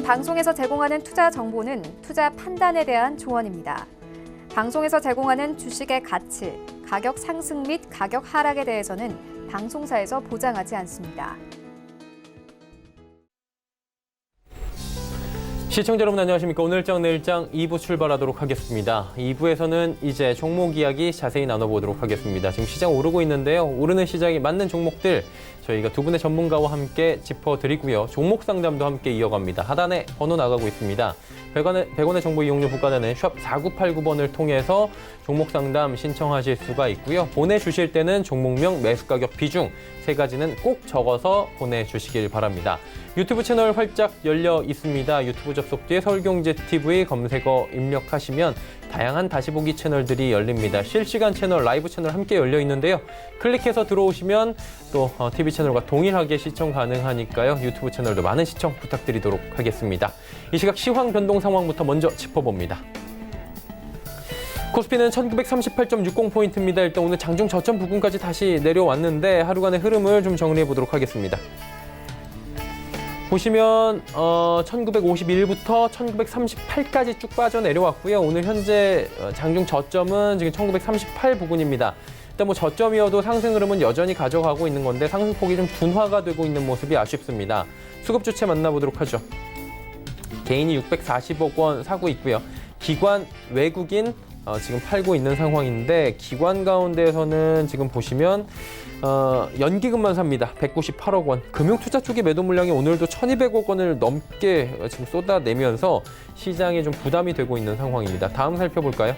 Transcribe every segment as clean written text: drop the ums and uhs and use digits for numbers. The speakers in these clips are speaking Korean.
방송에서 제공하는 투자 정보는 투자 판단에 대한 조언입니다. 방송에서 제공하는 주식의 가치, 가격 상승 및 가격 하락에 대해서는 방송사에서 보장하지 않습니다. 시청자 여러분 안녕하십니까. 오늘장 내일장 2부 출발하도록 하겠습니다. 2부에서는 이제 종목 이야기 자세히 나눠보도록 하겠습니다. 지금 시장 오르고 있는데요. 오르는 시장에 맞는 종목들 저희가 두 분의 전문가와 함께 짚어드리고요. 종목 상담도 함께 이어갑니다. 하단에 번호 나가고 있습니다. 100원의 정보 이용료 부과되는 샵 4989번을 통해서 종목 상담 신청하실 수가 있고요. 보내주실 때는 종목명, 매수가격, 비중 세 가지는 꼭 적어서 보내주시길 바랍니다. 유튜브 채널 활짝 열려 있습니다. 유튜브 접속 뒤에 서울경제TV 검색어 입력하시면 다양한 다시보기 채널들이 열립니다. 실시간 채널, 라이브 채널 함께 열려 있는데요. 클릭해서 들어오시면 또 TV 채널과 동일하게 시청 가능하니까요. 유튜브 채널도 많은 시청 부탁드리도록 하겠습니다. 이 시각 시황 변동 상황부터 먼저 짚어봅니다. 코스피는 1938.60포인트입니다. 일단 오늘 장중 저점 부근까지 다시 내려왔는데 하루간의 흐름을 좀 정리해 보도록 하겠습니다. 보시면 1951부터 1938까지 쭉 빠져내려왔고요. 오늘 현재 장중 저점은 지금 1938 부근입니다. 일단 뭐 저점이어도 상승 흐름은 여전히 가져가고 있는 건데 상승폭이 좀 둔화가 되고 있는 모습이 아쉽습니다. 수급 주체 만나보도록 하죠. 개인이 640억 원 사고 있고요. 기관, 외국인 지금 팔고 있는 상황인데 기관 가운데에서는 지금 보시면 연기금만 삽니다. 198억 원. 금융투자 쪽의 매도 물량이 오늘도 1200억 원을 넘게 지금 쏟아내면서 시장에 좀 부담이 되고 있는 상황입니다. 다음 살펴볼까요?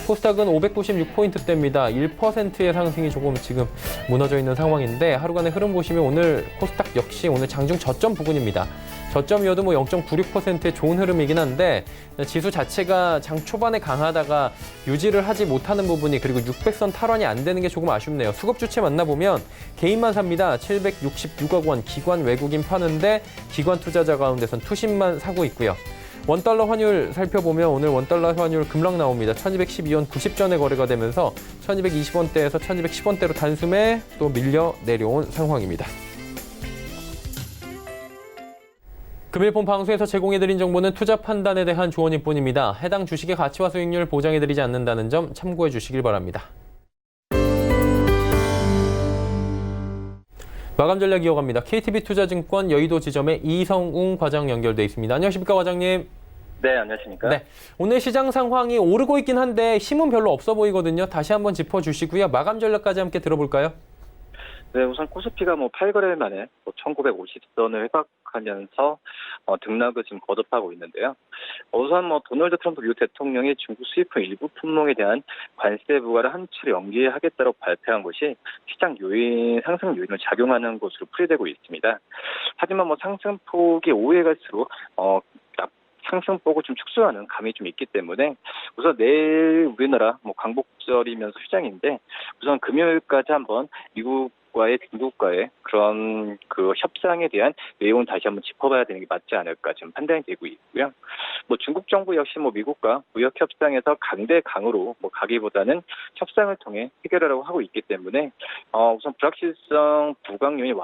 코스닥은 596포인트대입니다. 1%의 상승이 조금 지금 무너져 있는 상황인데 하루간의 흐름 보시면 오늘 코스닥 역시 오늘 장중 저점 부근입니다. 저점이어도 뭐 0.96%의 좋은 흐름이긴 한데 지수 자체가 장 초반에 강하다가 유지를 하지 못하는 부분이 그리고 600선 탈환이 안 되는 게 조금 아쉽네요. 수급 주체 만나보면 개인만 삽니다. 766억 원 기관 외국인 파는데 기관 투자자 가운데선 투신만 사고 있고요. 원달러 환율 살펴보면 오늘 원달러 환율 급락 나옵니다. 1212원 90전에 거래가 되면서 1220원대에서 1210원대로 단숨에 또 밀려 내려온 상황입니다. 금일본 방송에서 제공해드린 정보는 투자 판단에 대한 조언일 뿐입니다. 해당 주식의 가치와 수익률 보장해드리지 않는다는 점 참고해 주시길 바랍니다. 마감 전략 이어갑니다. KTB투자증권 여의도 지점에 이성웅 과장 연결돼 있습니다. 안녕하십니까 과장님. 네, 안녕하십니까. 네, 오늘 시장 상황이 오르고 있긴 한데 힘은 별로 없어 보이거든요. 다시 한번 짚어주시고요. 마감 전략까지 함께 들어볼까요? 네, 우선 코스피가 8거래일 만에 1950선을 회복하면서 등락을 지금 거듭하고 있는데요. 우선 도널드 트럼프 미국 대통령이 중국 수입품 일부 품목에 대한 관세 부과를 한 차례 연기하겠다고 발표한 것이 시장 상승 요인을 작용하는 것으로 풀이되고 있습니다. 하지만 상승폭이 오후에 갈수록 상승폭을 좀 축소하는 감이 좀 있기 때문에 우선 내일 우리나라 광복절이면서 휴장인데 우선 금요일까지 한번 미국과의 중국과의 그런 협상에 대한 내용을 다시 한번 짚어봐야 되는 게 맞지 않을까 지금 판단이 되고 있고요. 중국 정부 역시 미국과 무역 협상에서 강대강으로 가기보다는 협상을 통해 해결하려고 하고 있기 때문에 우선 불확실성 부각 요인이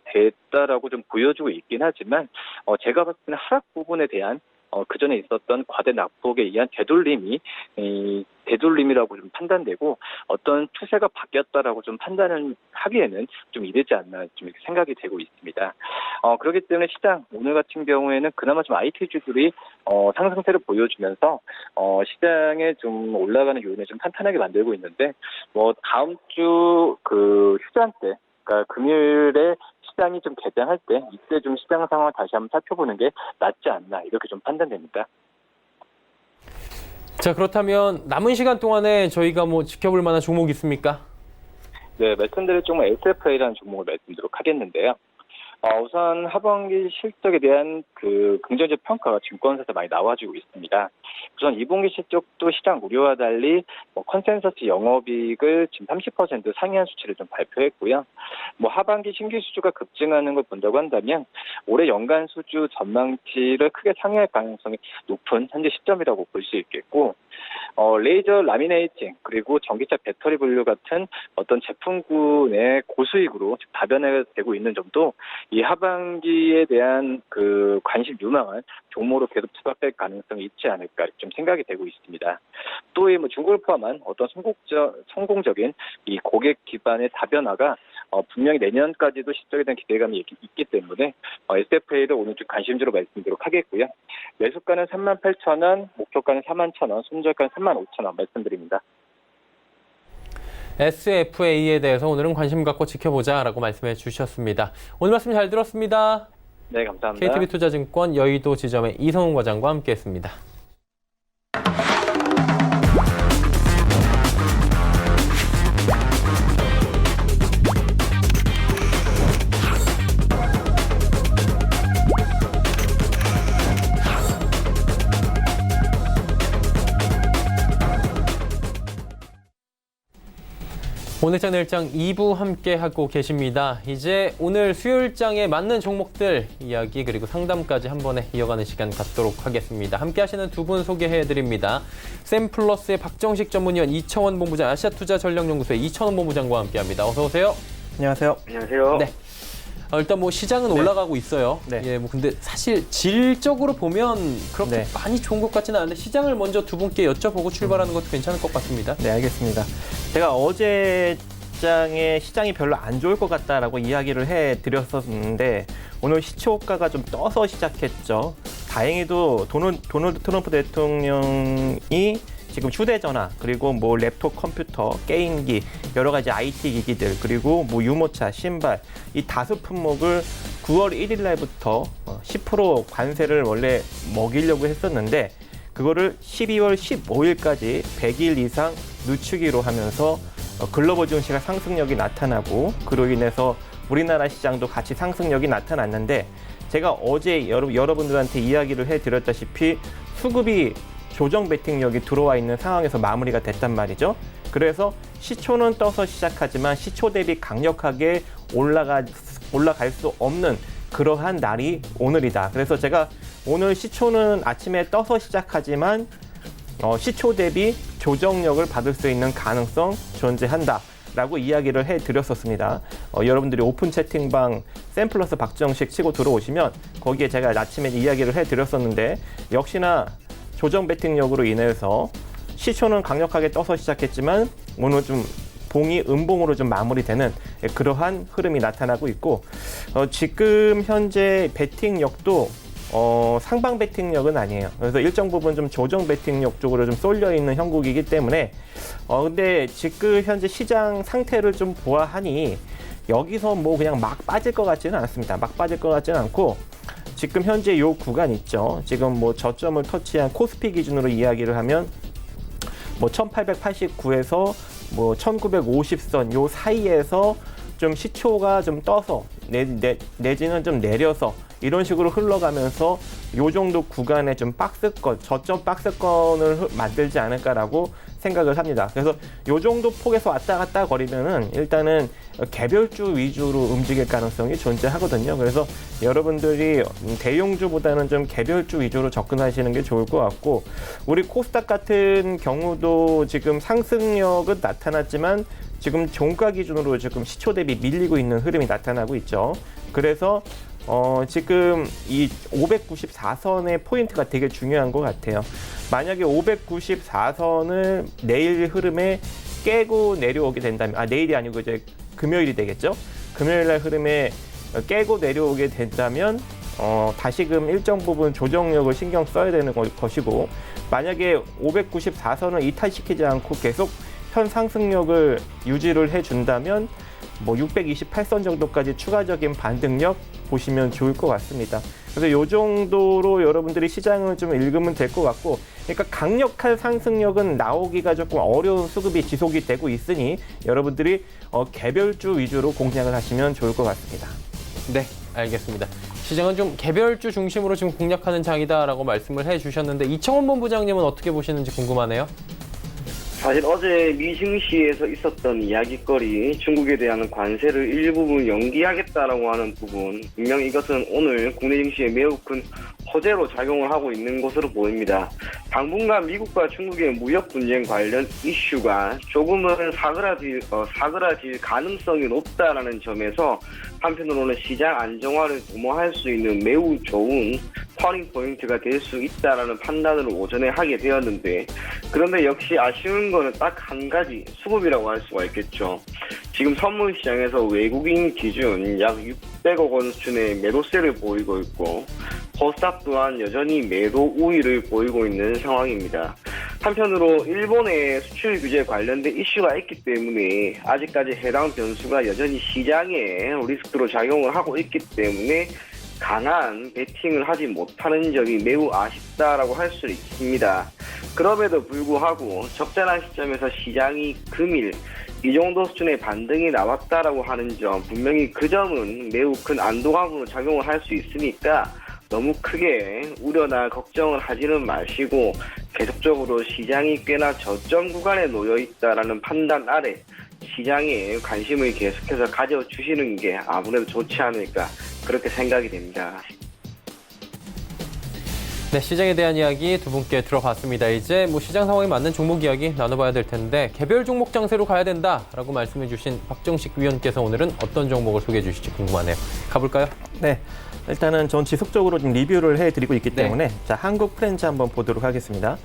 됐다라고 좀 보여주고 있긴 하지만 제가 봤을 때는 하락 부분에 대한 그전에 있었던 과대 낙폭에 의한 되돌림이라고 좀 판단되고 어떤 추세가 바뀌었다라고 좀 판단을 하기에는 좀 이르지 않나 좀 이렇게 생각이 되고 있습니다. 그렇기 때문에 시장 오늘 같은 경우에는 그나마 좀 IT주들이 상승세를 보여주면서 시장에 좀 올라가는 요인을 좀 탄탄하게 만들고 있는데 다음 주 휴장 때 그러니까 금요일에 시장이 좀 개장할 때 이때 좀 시장 상황을 다시 한번 살펴보는 게 낫지 않나 이렇게 좀 판단됩니다. 자, 그렇다면 남은 시간 동안에 저희가 지켜볼 만한 종목 있습니까? 네, 말씀드릴 종목 SFA라는 종목을 말씀드리도록 하겠는데요. 우선 하반기 실적에 대한 긍정적 평가가 증권사에서 많이 나와주고 있습니다. 우선 2분기 실적도 시장 우려와 달리 컨센서스 영업이익을 지금 30% 상회한 수치를 좀 발표했고요. 하반기 신규 수주가 급증하는 걸 본다고 한다면 올해 연간 수주 전망치를 크게 상회할 가능성이 높은 현재 시점이라고 볼 수 있겠고, 레이저 라미네이팅 그리고 전기차 배터리 분류 같은 어떤 제품군의 고수익으로 다변화되고 있는 점도 이 하반기에 대한 그 관심 유망한 종목으로 계속 투자될 가능성이 있지 않을까 좀 생각이 되고 있습니다. 또 이 뭐 중국을 포함한 어떤 성공적인 이 고객 기반의 다변화가 분명히 내년까지도 실적에 대한 기대감이 있기 때문에 SFA를 오늘 좀 관심주로 말씀드리도록 하겠고요. 매수가는 38,000원, 목표가는 41,000원, 손절가는 35,000원 말씀드립니다. SFA에 대해서 오늘은 관심 갖고 지켜보자라고 말씀해 주셨습니다. 오늘 말씀 잘 들었습니다. 네, 감사합니다. KTB투자증권 여의도 지점의 이성훈 과장과 함께했습니다. 오늘장 내일장 2부 함께하고 계십니다. 이제 오늘 수요일장에 맞는 종목들 이야기 그리고 상담까지 한 번에 이어가는 시간 갖도록 하겠습니다. 함께하시는 두 분 소개해드립니다. 샘플러스의 박정식 전문위원, 이청원 본부장, 아시아투자전략연구소의 이천원 본부장과 함께합니다. 어서 오세요. 안녕하세요. 안녕하세요. 네. 일단 뭐 시장은 올라가고 있어요. 네. 예, 뭐 근데 사실 질적으로 보면 그렇게 많이 좋은 것 같지는 않은데 시장을 먼저 두 분께 여쭤보고 출발하는 것도 괜찮을 것 같습니다. 네, 알겠습니다. 제가 어제 장에 시장이 별로 안 좋을 것 같다라고 이야기를 해드렸었는데 오늘 시초가가 좀 떠서 시작했죠. 다행히도 도널드 트럼프 대통령이 지금 휴대전화 그리고 뭐 랩톱 컴퓨터, 게임기, 여러 가지 IT 기기들 그리고 뭐 유모차, 신발 이 다수 품목을 9월 1일 날부터 10% 관세를 원래 먹이려고 했었는데 그거를 12월 15일까지 100일 이상 늦추기로 하면서 글로벌 증시가 상승력이 나타나고 그로 인해서 우리나라 시장도 같이 상승력이 나타났는데 제가 어제 여러분들한테 이야기를 해드렸다시피 수급이 조정 베팅력이 들어와 있는 상황에서 마무리가 됐단 말이죠. 그래서 시초는 떠서 시작하지만 시초 대비 강력하게 올라갈 수 없는 그러한 날이 오늘이다. 그래서 제가 오늘 시초는 아침에 떠서 시작하지만 시초 대비 조정력을 받을 수 있는 가능성 존재한다. 라고 이야기를 해드렸었습니다. 여러분들이 오픈 채팅방 샘플러스 박정식 치고 들어오시면 거기에 제가 아침에 이야기를 해드렸었는데 역시나 조정 베팅력으로 인해서 시초는 강력하게 떠서 시작했지만 오늘 좀 봉이 음봉으로 좀 마무리되는 그러한 흐름이 나타나고 있고 지금 현재 베팅력도 상방 베팅력은 아니에요. 그래서 일정 부분 좀 조정 베팅력 쪽으로 좀 쏠려 있는 형국이기 때문에 근데 지금 현재 시장 상태를 좀 보아하니 여기서 뭐 그냥 막 빠질 것 같지는 않습니다. 막 빠질 것 같지는 않고 지금 현재 요 구간 있죠. 지금 뭐 저점을 터치한 코스피 기준으로 이야기를 하면 뭐 1889에서 뭐 1950선 요 사이에서 좀 시초가 좀 떠서 내지는 좀 내려서 이런 식으로 흘러가면서 요 정도 구간에 좀 박스권, 저점 박스권을 만들지 않을까라고 생각을 합니다. 그래서 요 정도 폭에서 왔다 갔다 거리면은 일단은 개별주 위주로 움직일 가능성이 존재하거든요. 그래서 여러분들이 대용주보다는 좀 개별주 위주로 접근하시는 게 좋을 것 같고 우리 코스닥 같은 경우도 지금 상승력은 나타났지만 지금 종가 기준으로 지금 시초 대비 밀리고 있는 흐름이 나타나고 있죠. 그래서 지금 이 594선의 포인트가 되게 중요한 것 같아요. 만약에 594선을 내일 흐름에 깨고 내려오게 된다면, 내일이 아니고 이제 금요일이 되겠죠. 금요일 날 흐름에 깨고 내려오게 된다면, 다시금 일정 부분 조정력을 신경 써야 되는 것이고, 만약에 594선을 이탈시키지 않고 계속 현 상승력을 유지를 해준다면, 뭐 628선 정도까지 추가적인 반등력 보시면 좋을 것 같습니다. 그래서 이 정도로 여러분들이 시장을 좀 읽으면 될 것 같고, 그러니까 강력한 상승력은 나오기가 조금 어려운 수급이 지속이 되고 있으니 여러분들이 개별주 위주로 공략을 하시면 좋을 것 같습니다. 네, 알겠습니다. 시장은 좀 개별주 중심으로 지금 공략하는 장이다라고 말씀을 해주셨는데 이청원 본부장님은 어떻게 보시는지 궁금하네요. 사실 어제 미싱시에서 있었던 이야깃거리, 중국에 대한 관세를 일부분 연기하겠다라고 하는 부분, 분명 이것은 오늘 국내 증시에 매우 큰 호재로 작용을 하고 있는 것으로 보입니다. 당분간 미국과 중국의 무역 분쟁 관련 이슈가 조금은 사그라질 가능성이 높다라는 점에서 한편으로는 시장 안정화를 도모할 수 있는 매우 좋은 터닝 포인트가 될 수 있다라는 판단을 오전에 하게 되었는데, 그런데 역시 아쉬운 거는 딱 한 가지, 수급이라고 할 수가 있겠죠. 지금 선물 시장에서 외국인 기준 약 600억 원 수준의 매도세를 보이고 있고, 코스닥 또한 여전히 매도 우위를 보이고 있는 상황입니다. 한편으로 일본의 수출 규제 관련된 이슈가 있기 때문에 아직까지 해당 변수가 여전히 시장에 리스크로 작용을 하고 있기 때문에 강한 베팅을 하지 못하는 점이 매우 아쉽다라고 할 수 있습니다. 그럼에도 불구하고 적절한 시점에서 시장이 금일 이 정도 수준의 반등이 나왔다라고 하는 점, 분명히 그 점은 매우 큰 안도감으로 작용을 할 수 있으니까 너무 크게 우려나 걱정을 하지는 마시고 계속적으로 시장이 꽤나 저점 구간에 놓여 있다라는 판단 아래 시장에 관심을 계속해서 가져주시는 게 아무래도 좋지 않을까, 그렇게 생각이 됩니다. 네, 시장에 대한 이야기 두 분께 들어봤습니다. 이제 시장 상황에 맞는 종목 이야기 나눠봐야 될 텐데, 개별 종목 장세로 가야 된다라고 말씀해 주신 박정식 위원께서 오늘은 어떤 종목을 소개해 주실지 궁금하네요. 가볼까요? 네. 일단은 전 지속적으로 좀 리뷰를 해드리고 있기 때문에 자, 한국 프렌즈 한번 보도록 하겠습니다.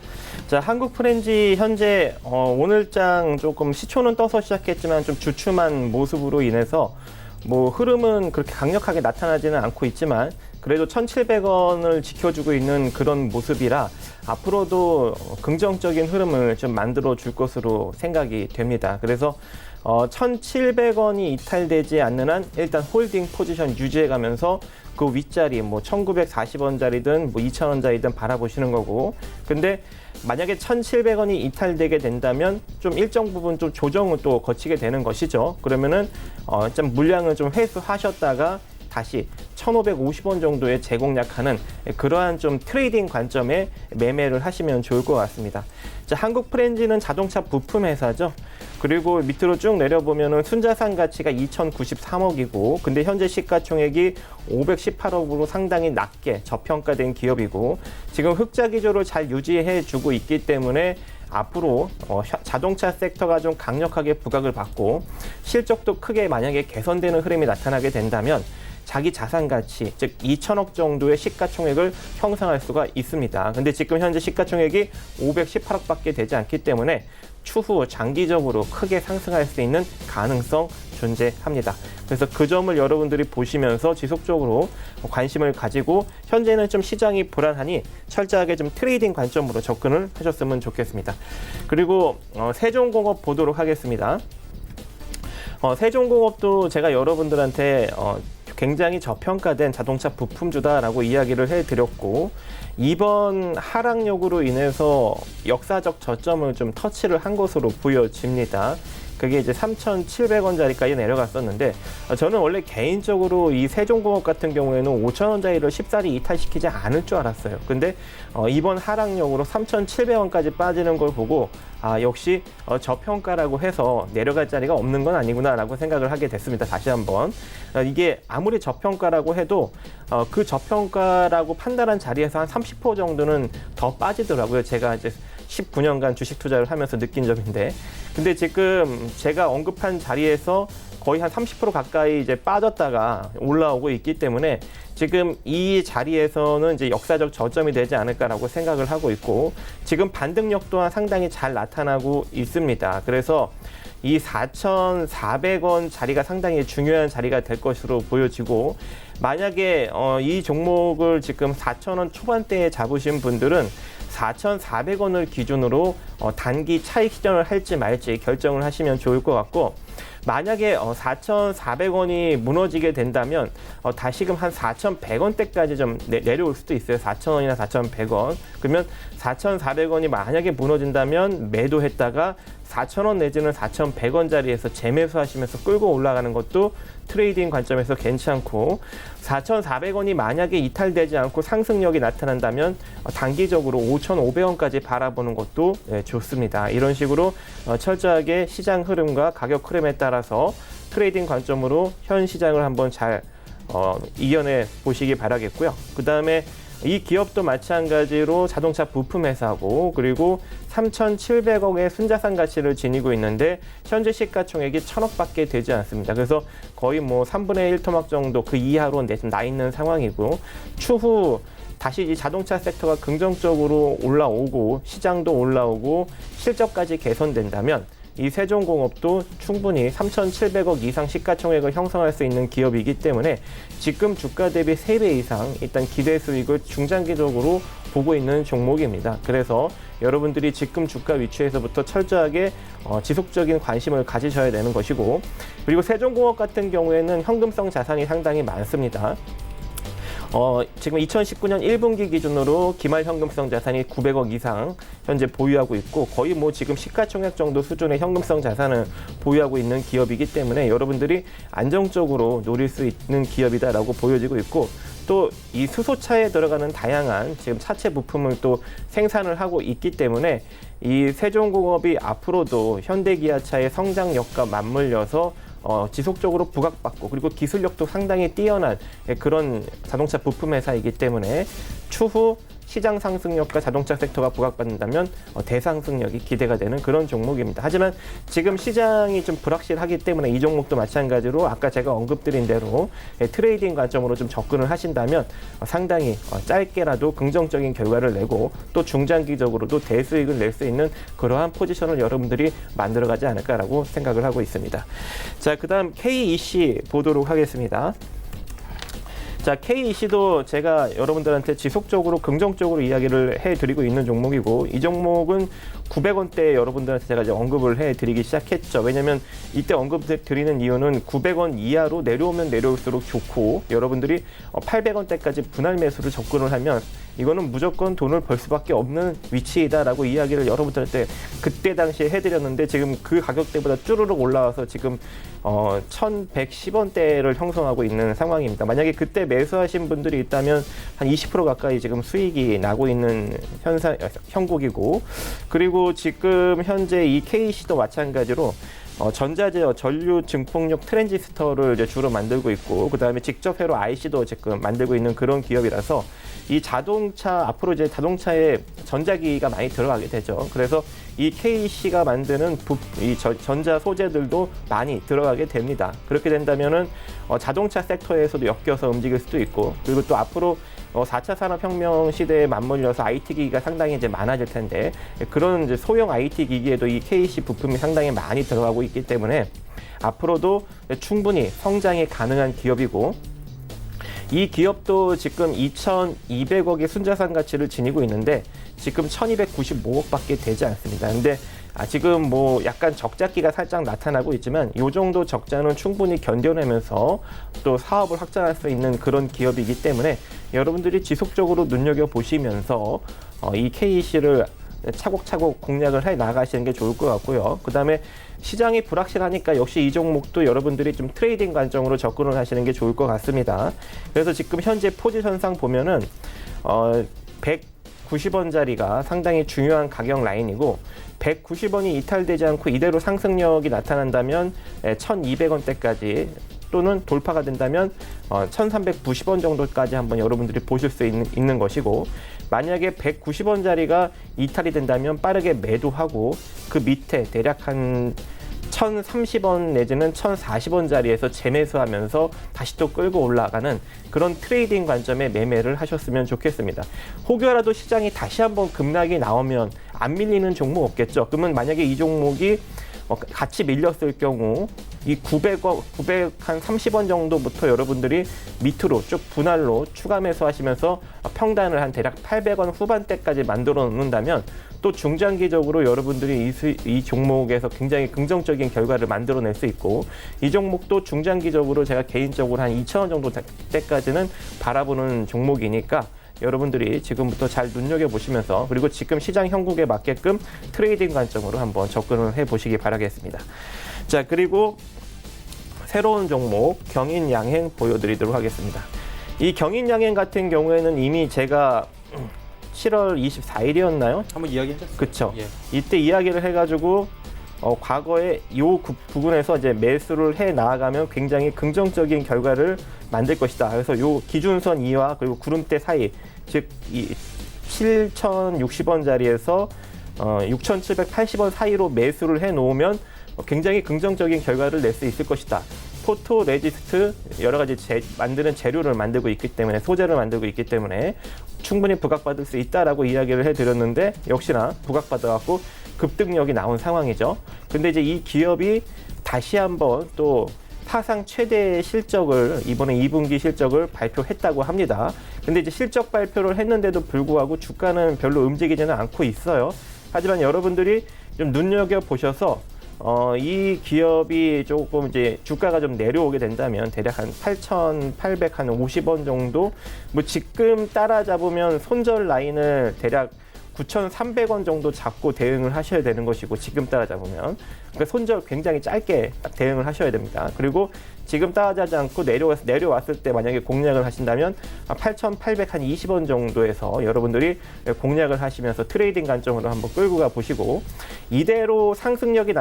자, 한국 프렌즈 현재 오늘장 조금 시초는 떠서 시작했지만 좀 주춤한 모습으로 인해서 흐름은 그렇게 강력하게 나타나지는 않고 있지만 그래도 1,700원을 지켜주고 있는 그런 모습이라 앞으로도 긍정적인 흐름을 좀 만들어 줄 것으로 생각이 됩니다. 그래서 1,700원이 이탈되지 않는 한 일단 홀딩 포지션 유지해가면서 그 윗자리 1,940원짜리든 2,000원짜리든 바라보시는 거고, 근데 만약에 1,700원이 이탈되게 된다면 좀 일정 부분 좀 조정을 또 거치게 되는 것이죠. 그러면은 좀 물량을 좀 회수하셨다가 다시 1,550원 정도에 재공략하는 그러한 좀 트레이딩 관점에 매매를 하시면 좋을 것 같습니다. 자, 한국 프렌즈는 자동차 부품 회사죠. 그리고 밑으로 쭉 내려보면은 순자산 가치가 2,093억이고, 근데 현재 시가총액이 518억으로 상당히 낮게 저평가된 기업이고, 지금 흑자 기조를 잘 유지해주고 있기 때문에 앞으로 자동차 섹터가 좀 강력하게 부각을 받고 실적도 크게 만약에 개선되는 흐름이 나타나게 된다면 자기 자산 가치, 즉 2천억 정도의 시가총액을 형성할 수가 있습니다. 근데 지금 현재 시가총액이 518억밖에 되지 않기 때문에 추후 장기적으로 크게 상승할 수 있는 가능성 존재합니다. 그래서 그 점을 여러분들이 보시면서 지속적으로 관심을 가지고, 현재는 좀 시장이 불안하니 철저하게 좀 트레이딩 관점으로 접근을 하셨으면 좋겠습니다. 그리고 세종공업 보도록 하겠습니다. 세종공업도 제가 여러분들한테 굉장히 저평가된 자동차 부품주다라고 이야기를 해드렸고, 이번 하락력으로 인해서 역사적 저점을 좀 터치를 한 것으로 보여집니다. 그게 이제 3,700원짜리까지 내려갔었는데, 저는 원래 개인적으로 이 세종공업 같은 경우에는 5,000원짜리를 쉽사리 이탈시키지 않을 줄 알았어요. 근데 이번 하락력으로 3,700원까지 빠지는 걸 보고 역시 저평가라고 해서 내려갈 자리가 없는 건 아니구나라고 생각을 하게 됐습니다. 다시 한번 이게 아무리 저평가라고 해도 그 저평가라고 판단한 자리에서 한 30% 정도는 더 빠지더라고요. 제가 이제 19년간 주식 투자를 하면서 느낀 점인데, 근데 지금 제가 언급한 자리에서 거의 한 30% 가까이 이제 빠졌다가 올라오고 있기 때문에 지금 이 자리에서는 이제 역사적 저점이 되지 않을까라고 생각을 하고 있고, 지금 반등력 또한 상당히 잘 나타나고 있습니다. 그래서 이 4,400원 자리가 상당히 중요한 자리가 될 것으로 보여지고, 만약에 이 종목을 지금 4,000원 초반대에 잡으신 분들은 4,400원을 기준으로 단기 차익 실현을 할지 말지 결정을 하시면 좋을 것 같고, 만약에 4,400원이 무너지게 된다면 다시금 한 4,100원대까지 좀 내려올 수도 있어요. 4,000원이나 4,100원. 그러면 4,400원이 만약에 무너진다면 매도했다가 4,000원 내지는 4,100원짜리에서 재매수하시면서 끌고 올라가는 것도 트레이딩 관점에서 괜찮고, 4,400원이 만약에 이탈되지 않고 상승력이 나타난다면 단기적으로 5,500원까지 바라보는 것도 좋습니다. 이런 식으로 철저하게 시장 흐름과 가격 흐름에 따라서 트레이딩 관점으로 현 시장을 한번 잘 이겨내 보시기 바라겠고요. 그 다음에 이 기업도 마찬가지로 자동차 부품 회사고, 그리고 3,700억의 순자산 가치를 지니고 있는데 현재 시가총액이 1,000억밖에 되지 않습니다. 그래서 거의 뭐 3분의 1 토막 정도 그 이하로 나 있는 상황이고, 추후 다시 이 자동차 섹터가 긍정적으로 올라오고 시장도 올라오고 실적까지 개선된다면 이 세종공업도 충분히 3,700억 이상 시가총액을 형성할 수 있는 기업이기 때문에 지금 주가 대비 3배 이상 일단 기대 수익을 중장기적으로 보고 있는 종목입니다. 그래서 여러분들이 지금 주가 위치에서부터 철저하게 지속적인 관심을 가지셔야 되는 것이고, 그리고 세종공업 같은 경우에는 현금성 자산이 상당히 많습니다. 지금 2019년 1분기 기준으로 기말 현금성 자산이 900억 이상 현재 보유하고 있고, 거의 뭐 지금 시가총액 정도 수준의 현금성 자산을 보유하고 있는 기업이기 때문에 여러분들이 안정적으로 노릴 수 있는 기업이다라고 보여지고 있고, 또 이 수소차에 들어가는 다양한 지금 차체 부품을 또 생산을 하고 있기 때문에 이 세종공업이 앞으로도 현대기아차의 성장력과 맞물려서 지속적으로 부각받고, 그리고 기술력도 상당히 뛰어난 그런 자동차 부품 회사이기 때문에 추후 시장 상승력과 자동차 섹터가 부각받는다면 대상승력이 기대가 되는 그런 종목입니다. 하지만 지금 시장이 좀 불확실하기 때문에 이 종목도 마찬가지로 아까 제가 언급드린 대로 트레이딩 관점으로 좀 접근을 하신다면 상당히 짧게라도 긍정적인 결과를 내고 또 중장기적으로도 대수익을 낼 수 있는 그러한 포지션을 여러분들이 만들어가지 않을까라고 생각을 하고 있습니다. 자, 그다음 KEC 보도록 하겠습니다. 자, KEC도 제가 여러분들한테 지속적으로 긍정적으로 이야기를 해드리고 있는 종목이고, 이 종목은 900원대에 여러분들한테 제가 이제 언급을 해드리기 시작했죠. 왜냐면 이때 언급드리는 이유는 900원 이하로 내려오면 내려올수록 좋고, 여러분들이 800원대까지 분할 매수를 접근을 하면 이거는 무조건 돈을 벌 수밖에 없는 위치이다라고 이야기를 여러분들한테 그때 당시에 해드렸는데, 지금 그 가격대보다 쭈르륵 올라와서 지금 1,110원대를 형성하고 있는 상황입니다. 만약에 그때 매수하신 분들이 있다면 한 20% 가까이 지금 수익이 나고 있는 형국이고, 그리고 지금 현재 이 KEC도 마찬가지로 전자제어, 전류 증폭력 트랜지스터를 이제 주로 만들고 있고, 그 다음에 직접 회로 IC도 지금 만들고 있는 그런 기업이라서 이 자동차, 앞으로 이제 자동차에 전자기가 많이 들어가게 되죠. 그래서 이 KEC가 만드는 이 전자 소재들도 많이 들어가게 됩니다. 그렇게 된다면은 자동차 섹터에서도 엮여서 움직일 수도 있고, 그리고 또 앞으로 4차 산업혁명 시대에 맞물려서 IT 기기가 상당히 이제 많아질 텐데, 그런 이제 소형 IT 기기에도 이 KEC 부품이 상당히 많이 들어가고 있기 때문에 앞으로도 충분히 성장이 가능한 기업이고, 이 기업도 지금 2,200억의 순자산 가치를 지니고 있는데 지금 1,295억밖에 되지 않습니다. 근데 지금 뭐 약간 적자기가 살짝 나타나고 있지만 이 정도 적자는 충분히 견뎌내면서 또 사업을 확장할 수 있는 그런 기업이기 때문에 여러분들이 지속적으로 눈여겨보시면서 이 KEC를 차곡차곡 공략을 해 나가시는 게 좋을 것 같고요. 그 다음에 시장이 불확실하니까 역시 이 종목도 여러분들이 좀 트레이딩 관점으로 접근을 하시는 게 좋을 것 같습니다. 그래서 지금 현재 포지션상 보면은 190원짜리가 상당히 중요한 가격 라인이고, 190원이 이탈되지 않고 이대로 상승력이 나타난다면 1,200원대까지 또는 돌파가 된다면 1,390원 정도까지 한번 여러분들이 보실 수 있는 것이고, 만약에 190원짜리가 이탈이 된다면 빠르게 매도하고 그 밑에 대략 한 1,030원 내지는 1,040원짜리에서 재매수하면서 다시 또 끌고 올라가는 그런 트레이딩 관점의 매매를 하셨으면 좋겠습니다. 혹여라도 시장이 다시 한번 급락이 나오면 안 밀리는 종목 없겠죠. 그러면 만약에 이 종목이 같이 밀렸을 경우 이 930원 정도부터 여러분들이 밑으로 쭉 분할로 추가 매수하시면서 평단을 한 대략 800원 후반대까지 만들어 놓는다면 또 중장기적으로 여러분들이 이 종목에서 굉장히 긍정적인 결과를 만들어낼 수 있고, 이 종목도 중장기적으로 제가 개인적으로 한 2,000원 정도 때까지는 바라보는 종목이니까 여러분들이 지금부터 잘 눈여겨보시면서, 그리고 지금 시장 형국에 맞게끔 트레이딩 관점으로 한번 접근을 해보시기 바라겠습니다. 자, 그리고 새로운 종목 경인양행 보여드리도록 하겠습니다. 이 경인양행 같은 경우에는 이미 제가 7월 24일이었나요? 한번 이야기하셨어요. 그렇죠. 예. 이때 이야기를 해가지고 과거에 이 부분에서 이제 매수를 해 나아가면 굉장히 긍정적인 결과를 만들 것이다. 그래서 요 기준선 2와 그리고 구름대 사이, 즉 이 7,060원 자리에서 6,780원 사이로 매수를 해 놓으면 굉장히 긍정적인 결과를 낼 수 있을 것이다. 포토 레지스트 여러 가지 만드는 재료를 만들고 있기 때문에, 소재를 만들고 있기 때문에 충분히 부각받을 수 있다라고 이야기를 해드렸는데, 역시나 부각받아갖고 급등력이 나온 상황이죠. 근데 이제 이 기업이 다시 한번 또 사상 최대 실적을, 이번에 2분기 실적을 발표했다고 합니다. 근데 이제 실적 발표를 했는데도 불구하고 주가는 별로 움직이지는 않고 있어요. 하지만 여러분들이 좀 눈여겨보셔서 이 기업이 조금 이제 주가가 좀 내려오게 된다면 대략 한 8,850원 정도, 뭐 지금 따라잡으면 손절 라인을 대략 9,300원 정도 잡고 대응을 하셔야 되는 것이고, 지금 따라잡으면 그러니까 손절 굉장히 짧게 딱 대응을 하셔야 됩니다. 그리고 지금 따라잡지 않고 내려왔을 때 만약에 공략을 하신다면 8,820원 정도에서 여러분들이 공략을 하시면서 트레이딩 관점으로 한번 끌고 가 보시고, 이대로 상승력이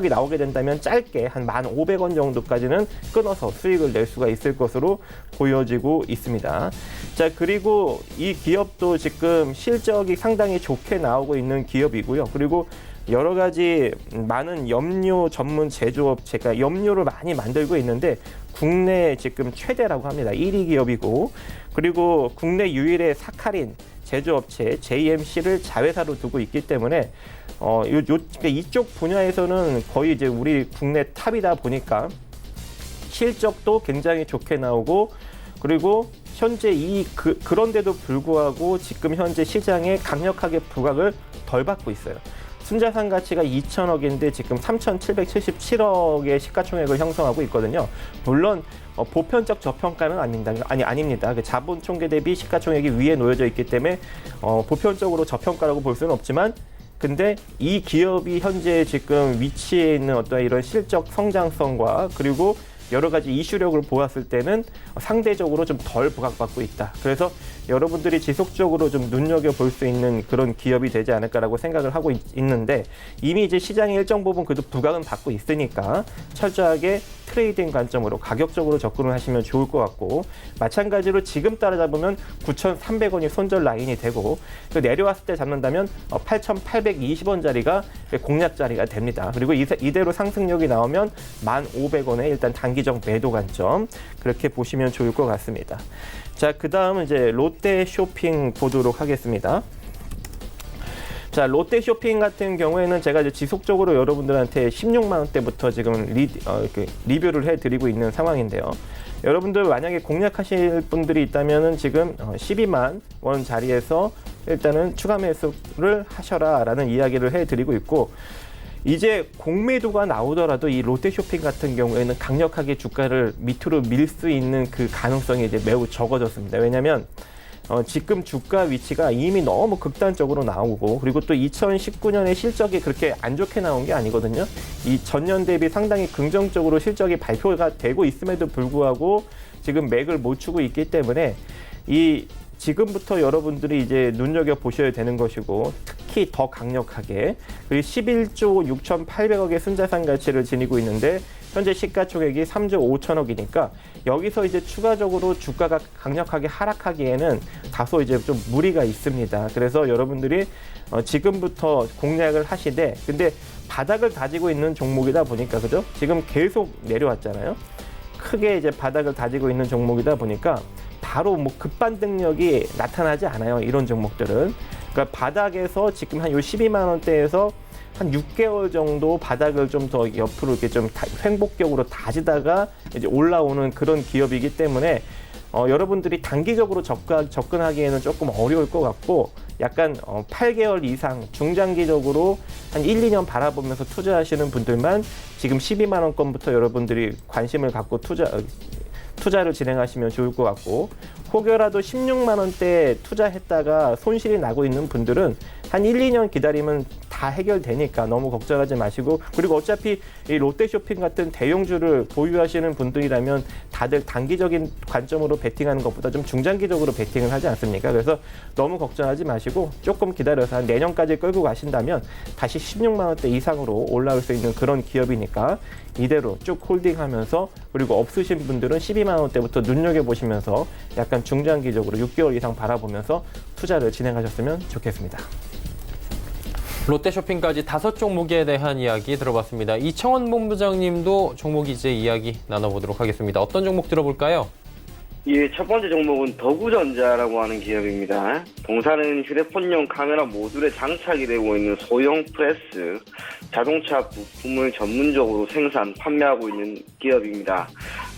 나오게 된다면 짧게 한 1,500원 정도까지는 끊어서 수익을 낼 수가 있을 것으로 보여지고 있습니다. 자, 그리고 이 기업도 지금 실적이 상당히 좋게 나오고 있는 기업이고요. 그리고 여러 가지 많은 염료 전문 제조업체가 염료를 많이 만들고 있는데 국내 지금 최대라고 합니다. 1위 기업이고, 그리고 국내 유일의 사카린 제조업체 JMC를 자회사로 두고 있기 때문에 그러니까 이쪽 분야에서는 거의 이제 우리 국내 탑이다 보니까 실적도 굉장히 좋게 나오고, 그리고 현재 그런데도 불구하고 지금 현재 시장에 강력하게 부각을 덜 받고 있어요. 순자산 가치가 2,000억인데 지금 3,777억의 시가총액을 형성하고 있거든요. 물론 보편적 저평가는 아닙니다. 그 자본 총계 대비 시가총액이 위에 놓여져 있기 때문에 보편적으로 저평가라고 볼 수는 없지만, 근데 이 기업이 현재 지금 위치에 있는 어떤 이런 실적 성장성과 그리고 여러 가지 이슈력을 보았을 때는 상대적으로 좀 덜 부각받고 있다. 그래서 여러분들이 지속적으로 좀 눈여겨볼 수 있는 그런 기업이 되지 않을까라고 생각을 하고 있는데, 이미 이제 시장의 일정 부분 그래도 부각은 받고 있으니까 철저하게 트레이딩 관점으로 가격적으로 접근을 하시면 좋을 것 같고, 마찬가지로 지금 따라잡으면 9,300원이 손절 라인이 되고, 내려왔을 때 잡는다면 8,820원 자리가 공략 자리가 됩니다. 그리고 이대로 상승력이 나오면 1,500원에 일단 단기적 매도 관점, 그렇게 보시면 좋을 것 같습니다. 자, 그 다음은 이제 롯데 쇼핑 보도록 하겠습니다. 자, 롯데 쇼핑 같은 경우에는 제가 이제 지속적으로 여러분들한테 16만 원대부터 지금 리뷰를 해드리고 있는 상황인데요. 여러분들 만약에 공략하실 분들이 있다면은 지금 12만 원 자리에서 일단은 추가 매수를 하셔라라는 이야기를 해드리고 있고, 이제 공매도가 나오더라도 이 롯데 쇼핑 같은 경우에는 강력하게 주가를 밑으로 밀 수 있는 그 가능성이 이제 매우 적어졌습니다. 왜냐하면 지금 주가 위치가 이미 너무 극단적으로 나오고, 그리고 또 2019년에 실적이 그렇게 안 좋게 나온 게 아니거든요. 이 전년 대비 상당히 긍정적으로 실적이 발표가 되고 있음에도 불구하고 지금 맥을 못 추고 있기 때문에 지금부터 여러분들이 이제 눈여겨보셔야 되는 것이고, 특히 더 강력하게, 그리고 11조 6,800억의 순자산 가치를 지니고 있는데 현재 시가총액이 3조 5천억이니까 여기서 이제 추가적으로 주가가 강력하게 하락하기에는 다소 이제 좀 무리가 있습니다. 그래서 여러분들이 지금부터 공략을 하시되, 근데 바닥을 다지고 있는 종목이다 보니까, 그죠? 지금 계속 내려왔잖아요. 크게 이제 바닥을 다지고 있는 종목이다 보니까 바로 뭐 급반등력이 나타나지 않아요. 이런 종목들은. 그러니까 바닥에서 지금 한 요 12만 원대에서 한 6개월 정도 바닥을 좀 더 옆으로 이렇게 좀 횡복격으로 다지다가 이제 올라오는 그런 기업이기 때문에 여러분들이 단기적으로 접근하기에는 조금 어려울 것 같고 약간 8개월 이상 중장기적으로 한 1, 2년 바라보면서 투자하시는 분들만 지금 12만 원권부터 여러분들이 관심을 갖고 투자를 진행하시면 좋을 것 같고 혹여라도 16만 원대 투자했다가 손실이 나고 있는 분들은 한 1, 2년 기다리면 다 해결되니까 너무 걱정하지 마시고 그리고 어차피 이 롯데쇼핑 같은 대형주를 보유하시는 분들이라면 다들 단기적인 관점으로 베팅하는 것보다 좀 중장기적으로 베팅을 하지 않습니까? 그래서 너무 걱정하지 마시고 조금 기다려서 한 내년까지 끌고 가신다면 다시 16만 원대 이상으로 올라올 수 있는 그런 기업이니까 이대로 쭉 홀딩하면서 그리고 없으신 분들은 12만 원대부터 눈여겨보시면서 약간 중장기적으로 6개월 이상 바라보면서 투자를 진행하셨으면 좋겠습니다. 롯데쇼핑까지 5종목에 대한 이야기 들어봤습니다. 이청원 본부장님도 종목 이제 이야기 나눠보도록 하겠습니다. 어떤 종목 들어볼까요? 예, 첫 번째 종목은 더구전자라고 하는 기업입니다. 동사는 휴대폰용 카메라 모듈에 장착이 되고 있는 소형 프레스, 자동차 부품을 전문적으로 생산, 판매하고 있는 기업입니다.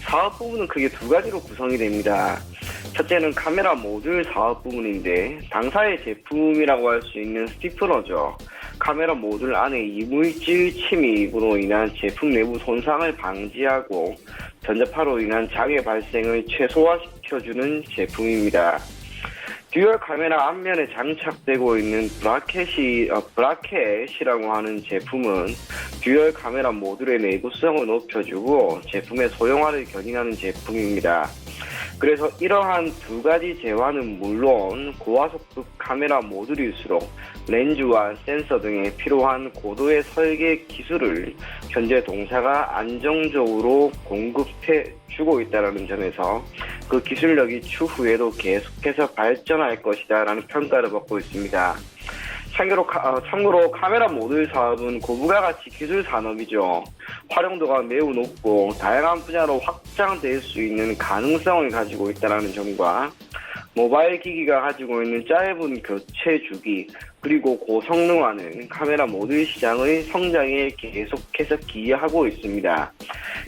사업 부분은 크게 두 가지로 구성이 됩니다. 첫째는 카메라 모듈 사업 부분인데 당사의 제품이라고 할 수 있는 스티플러죠. 카메라 모듈 안에 이물질 침입으로 인한 제품 내부 손상을 방지하고 전자파로 인한 장애 발생을 최소화시켜주는 제품입니다. 듀얼 카메라 앞면에 장착되고 있는 브라켓이라고 하는 제품은 듀얼 카메라 모듈의 내구성을 높여주고 제품의 소형화를 견인하는 제품입니다. 그래서 이러한 두 가지 재화는 물론 고화소급 카메라 모듈일수록 렌즈와 센서 등에 필요한 고도의 설계 기술을 현재 동사가 안정적으로 공급해 주고 있다는 점에서 그 기술력이 추후에도 계속해서 발전할 것이다라는 평가를 받고 있습니다. 참고로 카메라 모듈 사업은 고부가가치 기술 산업이죠. 활용도가 매우 높고 다양한 분야로 확장될 수 있는 가능성을 가지고 있다는 점과 모바일 기기가 가지고 있는 짧은 교체 주기 그리고 고성능화는 카메라 모듈 시장의 성장에 계속해서 기여하고 있습니다.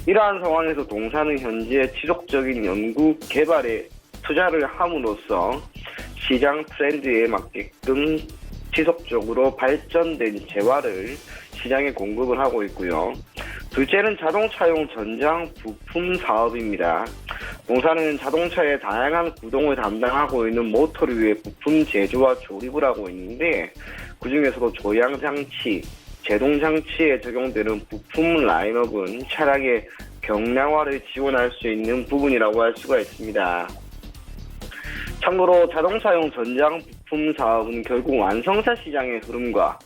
이러한 상황에서 동사는 현재 지속적인 연구 개발에 투자를 함으로써 시장 트렌드에 맞게끔 지속적으로 발전된 재화를 시장에 공급을 하고 있고요. 둘째는 자동차용 전장 부품 사업입니다. 동사는 자동차의 다양한 구동을 담당하고 있는 모터류의 부품 제조와 조립을 하고 있는데 그중에서도 조향장치, 제동장치에 적용되는 부품 라인업은 차량의 경량화를 지원할 수 있는 부분이라고 할 수가 있습니다. 참고로 자동차용 전장 부품 사업은 결국 완성차 시장의 흐름과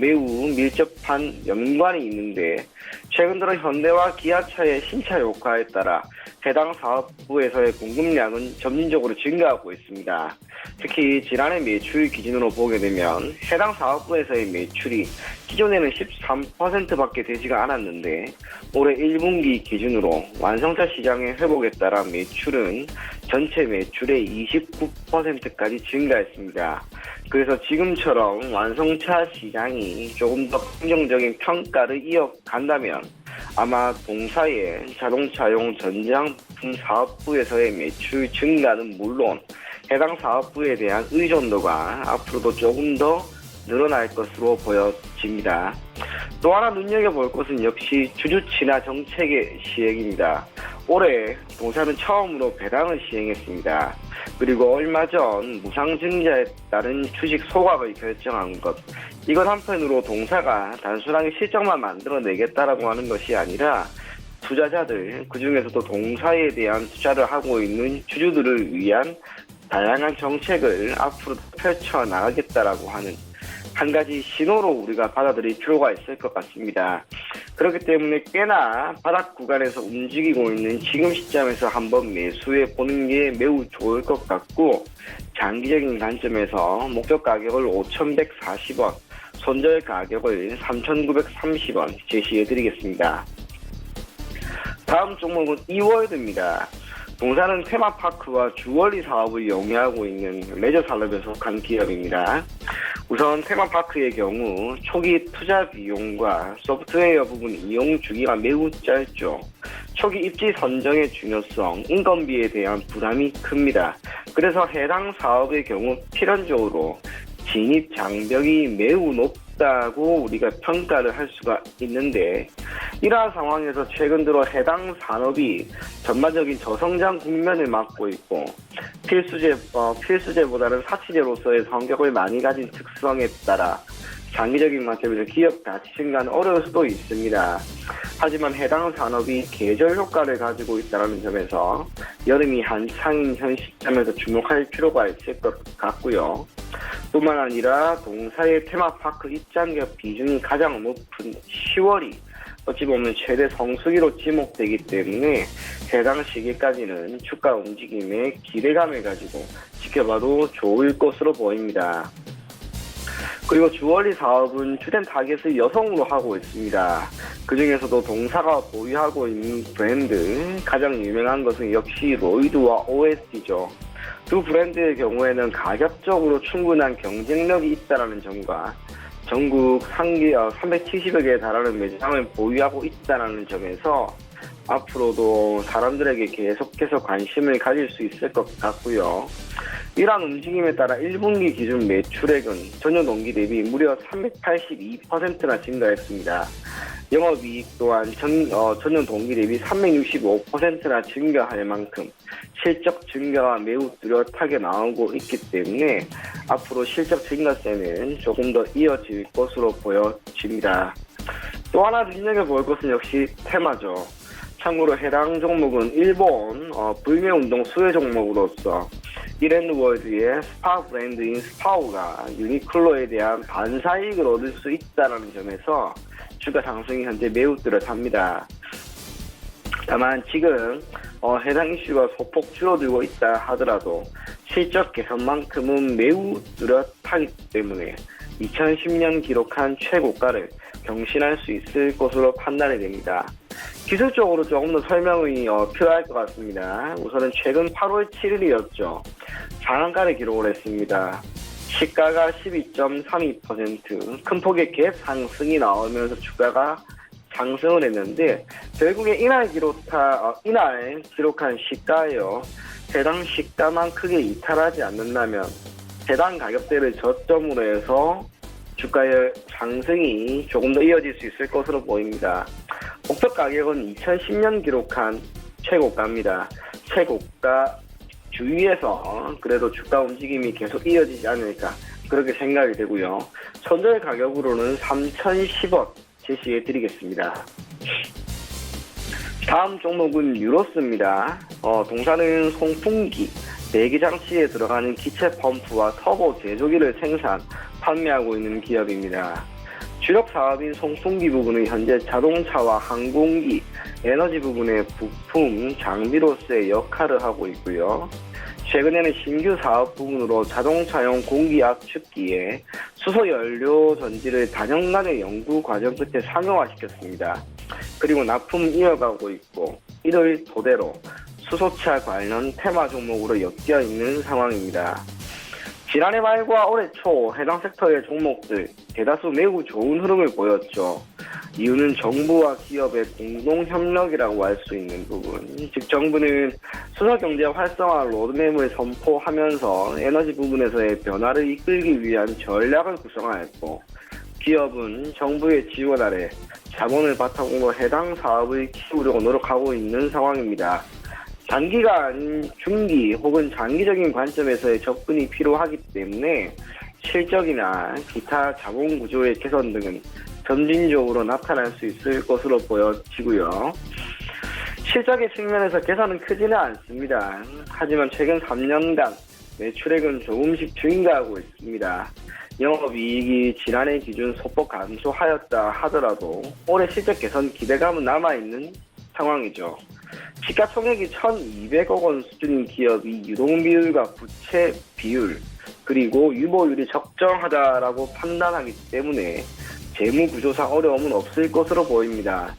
매우 밀접한 연관이 있는데 최근 들어 현대와 기아차의 신차 효과에 따라 해당 사업부에서의 공급량은 점진적으로 증가하고 있습니다. 특히 지난해 매출 기준으로 보게 되면 해당 사업부에서의 매출이 기존에는 13%밖에 되지가 않았는데 올해 1분기 기준으로 완성차 시장의 회복에 따라 매출은 전체 매출의 29%까지 증가했습니다. 그래서 지금처럼 완성차 시장이 조금 더 긍정적인 평가를 이어간다면 아마 동사의 자동차용 전장 부품 사업부에서의 매출 증가는 물론 해당 사업부에 대한 의존도가 앞으로도 조금 더 늘어날 것으로 보여집니다. 또 하나 눈여겨볼 것은 역시 주주 친화 정책의 시행입니다. 올해 동사는 처음으로 배당을 시행했습니다. 그리고 얼마 전 무상증자에 따른 주식 소각을 결정한 것. 이건 한편으로 동사가 단순하게 실적만 만들어내겠다라고 하는 것이 아니라 투자자들, 그중에서도 동사에 대한 투자를 하고 있는 주주들을 위한 다양한 정책을 앞으로 펼쳐나가겠다라고 하는 한 가지 신호로 우리가 받아들일 필요가 있을 것 같습니다. 그렇기 때문에 꽤나 바닥 구간에서 움직이고 있는 지금 시점에서 한번 매수해 보는 게 매우 좋을 것 같고 장기적인 관점에서 목표 가격을 5,140원, 손절 가격을 3,930원 제시해 드리겠습니다. 다음 종목은 이월드입니다. 동사는 테마파크와 주얼리 사업을 영위하고 있는 레저 산업에 속한 기업입니다. 우선 테마파크의 경우 초기 투자 비용과 소프트웨어 부분 이용 주기가 매우 짧죠. 초기 입지 선정의 중요성, 인건비에 대한 부담이 큽니다. 그래서 해당 사업의 경우 필연적으로 진입 장벽이 매우 높다고 우리가 평가를 할 수가 있는데, 이러한 상황에서 최근 들어 해당 산업이 전반적인 저성장 국면을 맞고 있고 필수제보다는 사치제로서의 성격을 많이 가진 특성에 따라 장기적인 관점에서 기업 가치 증가는 어려울 수도 있습니다. 하지만 해당 산업이 계절 효과를 가지고 있다는 점에서 여름이 한창인 현 시점에서 주목할 필요가 있을 것 같고요. 뿐만 아니라 동사의 테마파크 입장객 비중이 가장 높은 10월이 어찌 보면 최대 성수기로 지목되기 때문에 해당 시기까지는 주가 움직임에 기대감을 가지고 지켜봐도 좋을 것으로 보입니다. 그리고 주얼리 사업은 주된 타겟을 여성으로 하고 있습니다. 그 중에서도 동사가 보유하고 있는 브랜드 가장 유명한 것은 역시 로이드와 OSD죠. 두 브랜드의 경우에는 가격적으로 충분한 경쟁력이 있다는 점과 전국 상기 370여 개에 달하는 매장을 보유하고 있다는 점에서 앞으로도 사람들에게 계속해서 관심을 가질 수 있을 것 같고요. 이러한 움직임에 따라 1분기 기준 매출액은 전년 동기 대비 무려 382%나 증가했습니다. 영업이익 또한 전년 동기 대비 365%나 증가할 만큼 실적 증가가 매우 뚜렷하게 나오고 있기 때문에 앞으로 실적 증가세는 조금 더 이어질 것으로 보여집니다. 또 하나 눈여겨볼 것은 역시 테마죠. 참고로 해당 종목은 일본 불매운동 수혜 종목으로서 이랜드월드의 스파 브랜드인 스파오가 유니클로에 대한 반사이익을 얻을 수 있다는 점에서 주가 상승이 현재 매우 뚜렷합니다. 다만 지금 해당 이슈가 소폭 줄어들고 있다 하더라도 실적 개선만큼은 매우 뚜렷하기 때문에 2010년 기록한 최고가를 경신할 수 있을 것으로 판단이 됩니다. 기술적으로 조금 더 설명이 필요할 것 같습니다. 우선은 최근 8월 7일이었죠. 상한가를 기록을 했습니다. 시가가 12.32%, 큰 폭의 갭 상승이 나오면서 주가가 상승을 했는데 결국에 이날 기록한 시가예요. 해당 시가만 크게 이탈하지 않는다면 해당 가격대를 저점으로 해서 주가의 상승이 조금 더 이어질 수 있을 것으로 보입니다. 목표 가격은 2010년 기록한 최고가입니다. 최고가 주위에서 그래도 주가 움직임이 계속 이어지지 않을까 그렇게 생각이 되고요. 손절 가격으로는 3,010원 제시해 드리겠습니다. 다음 종목은 유로스입니다. 동사는 송풍기, 배기장치에 들어가는 기체 펌프와 터보 제조기를 생산, 판매하고 있는 기업입니다. 주력 사업인 송풍기 부분은 현재 자동차와 항공기, 에너지 부분의 부품, 장비로서의 역할을 하고 있고요. 최근에는 신규 사업 부분으로 자동차용 공기 압축기에 수소 연료 전지를 다년간의 연구 과정 끝에 상용화시켰습니다. 그리고 납품 이어가고 있고 이를 토대로 수소차 관련 테마 종목으로 엮여 있는 상황입니다. 지난해 말과 올해 초 해당 섹터의 종목들 대다수 매우 좋은 흐름을 보였죠. 이유는 정부와 기업의 공동 협력이라고 할 수 있는 부분. 즉 정부는 수소경제 활성화 로드맵을 선포하면서 에너지 부분에서의 변화를 이끌기 위한 전략을 구성하였고, 기업은 정부의 지원 아래 자본을 바탕으로 해당 사업을 키우려고 노력하고 있는 상황입니다. 단기간, 중기 혹은 장기적인 관점에서의 접근이 필요하기 때문에 실적이나 기타 자본 구조의 개선 등은 점진적으로 나타날 수 있을 것으로 보여지고요. 실적의 측면에서 개선은 크지는 않습니다. 하지만 최근 3년간 매출액은 조금씩 증가하고 있습니다. 영업이익이 지난해 기준 소폭 감소하였다 하더라도 올해 실적 개선 기대감은 남아있는 상황이죠. 시가총액이 1,200억 원 수준인 기업이 유동비율과 부채 비율 그리고 유보율이 적정하다라고 판단하기 때문에 재무구조상 어려움은 없을 것으로 보입니다.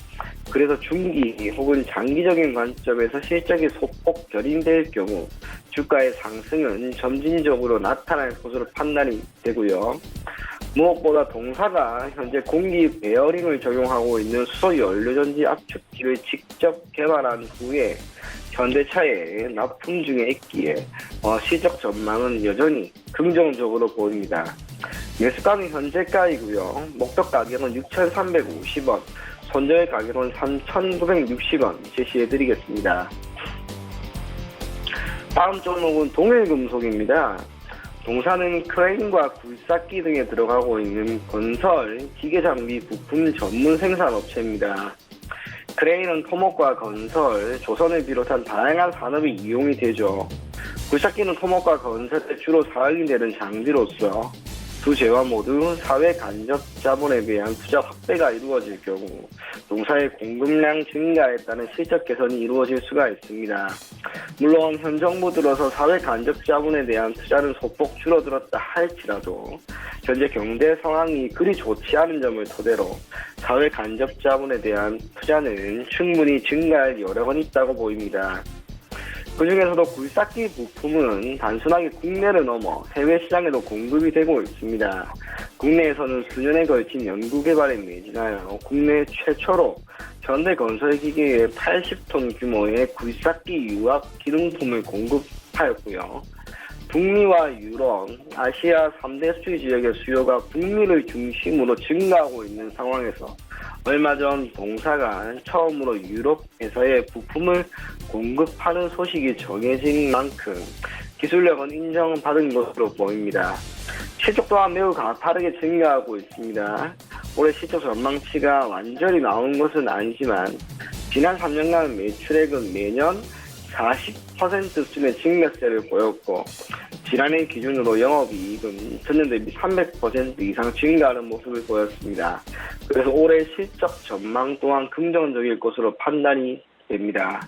그래서 중기 혹은 장기적인 관점에서 실적이 소폭 결인될 경우 주가의 상승은 점진적으로 나타날 것으로 판단이 되고요. 무엇보다 동사가 현재 공기 베어링을 적용하고 있는 수소 연료전지 압축기를 직접 개발한 후에 현대차의 납품 중에 있기에 시적 전망은 여전히 긍정적으로 보입니다. 매수가는 현재가이고요. 목표 가격은 6,350원, 손절 가격은 3,960원 제시해드리겠습니다. 다음 종목은 동일금속입니다. 동사는 크레인과 굴삭기 등에 들어가고 있는 건설, 기계장비 부품 전문 생산업체입니다. 크레인은 토목과 건설, 조선을 비롯한 다양한 산업이 이용이 되죠. 굴삭기는 토목과 건설에 주로 사용이 되는 장비로서 두 재화 모두 사회 간접 자본에 대한 투자 확대가 이루어질 경우 동사의 공급량 증가에 따른 실적 개선이 이루어질 수가 있습니다. 물론 현 정부 들어서 사회 간접 자본에 대한 투자는 소폭 줄어들었다 할지라도 현재 경제 상황이 그리 좋지 않은 점을 토대로 사회 간접 자본에 대한 투자는 충분히 증가할 여력은 있다고 보입니다. 그 중에서도 굴삭기 부품은 단순하게 국내를 넘어 해외 시장에도 공급이 되고 있습니다. 국내에서는 수년에 걸친 연구개발에 매진하여 국내 최초로 현대건설기계에 80톤 규모의 굴삭기 유압 기능품을 공급하였고요. 북미와 유럽, 아시아 3대 수지 지역의 수요가 북미를 중심으로 증가하고 있는 상황에서 얼마 전 동사가 처음으로 유럽에서의 부품을 공급하는 소식이 정해진 만큼 기술력은 인정받은 것으로 보입니다. 실적 또한 매우 가파르게 증가하고 있습니다. 올해 실적 전망치가 완전히 나온 것은 아니지만 지난 3년간 매출액은 매년 40% 수준의 증가세를 보였고 지난해 기준으로 영업이익은 전년 대비 300% 이상 증가하는 모습을 보였습니다. 그래서 올해 실적 전망 또한 긍정적일 것으로 판단이 됩니다.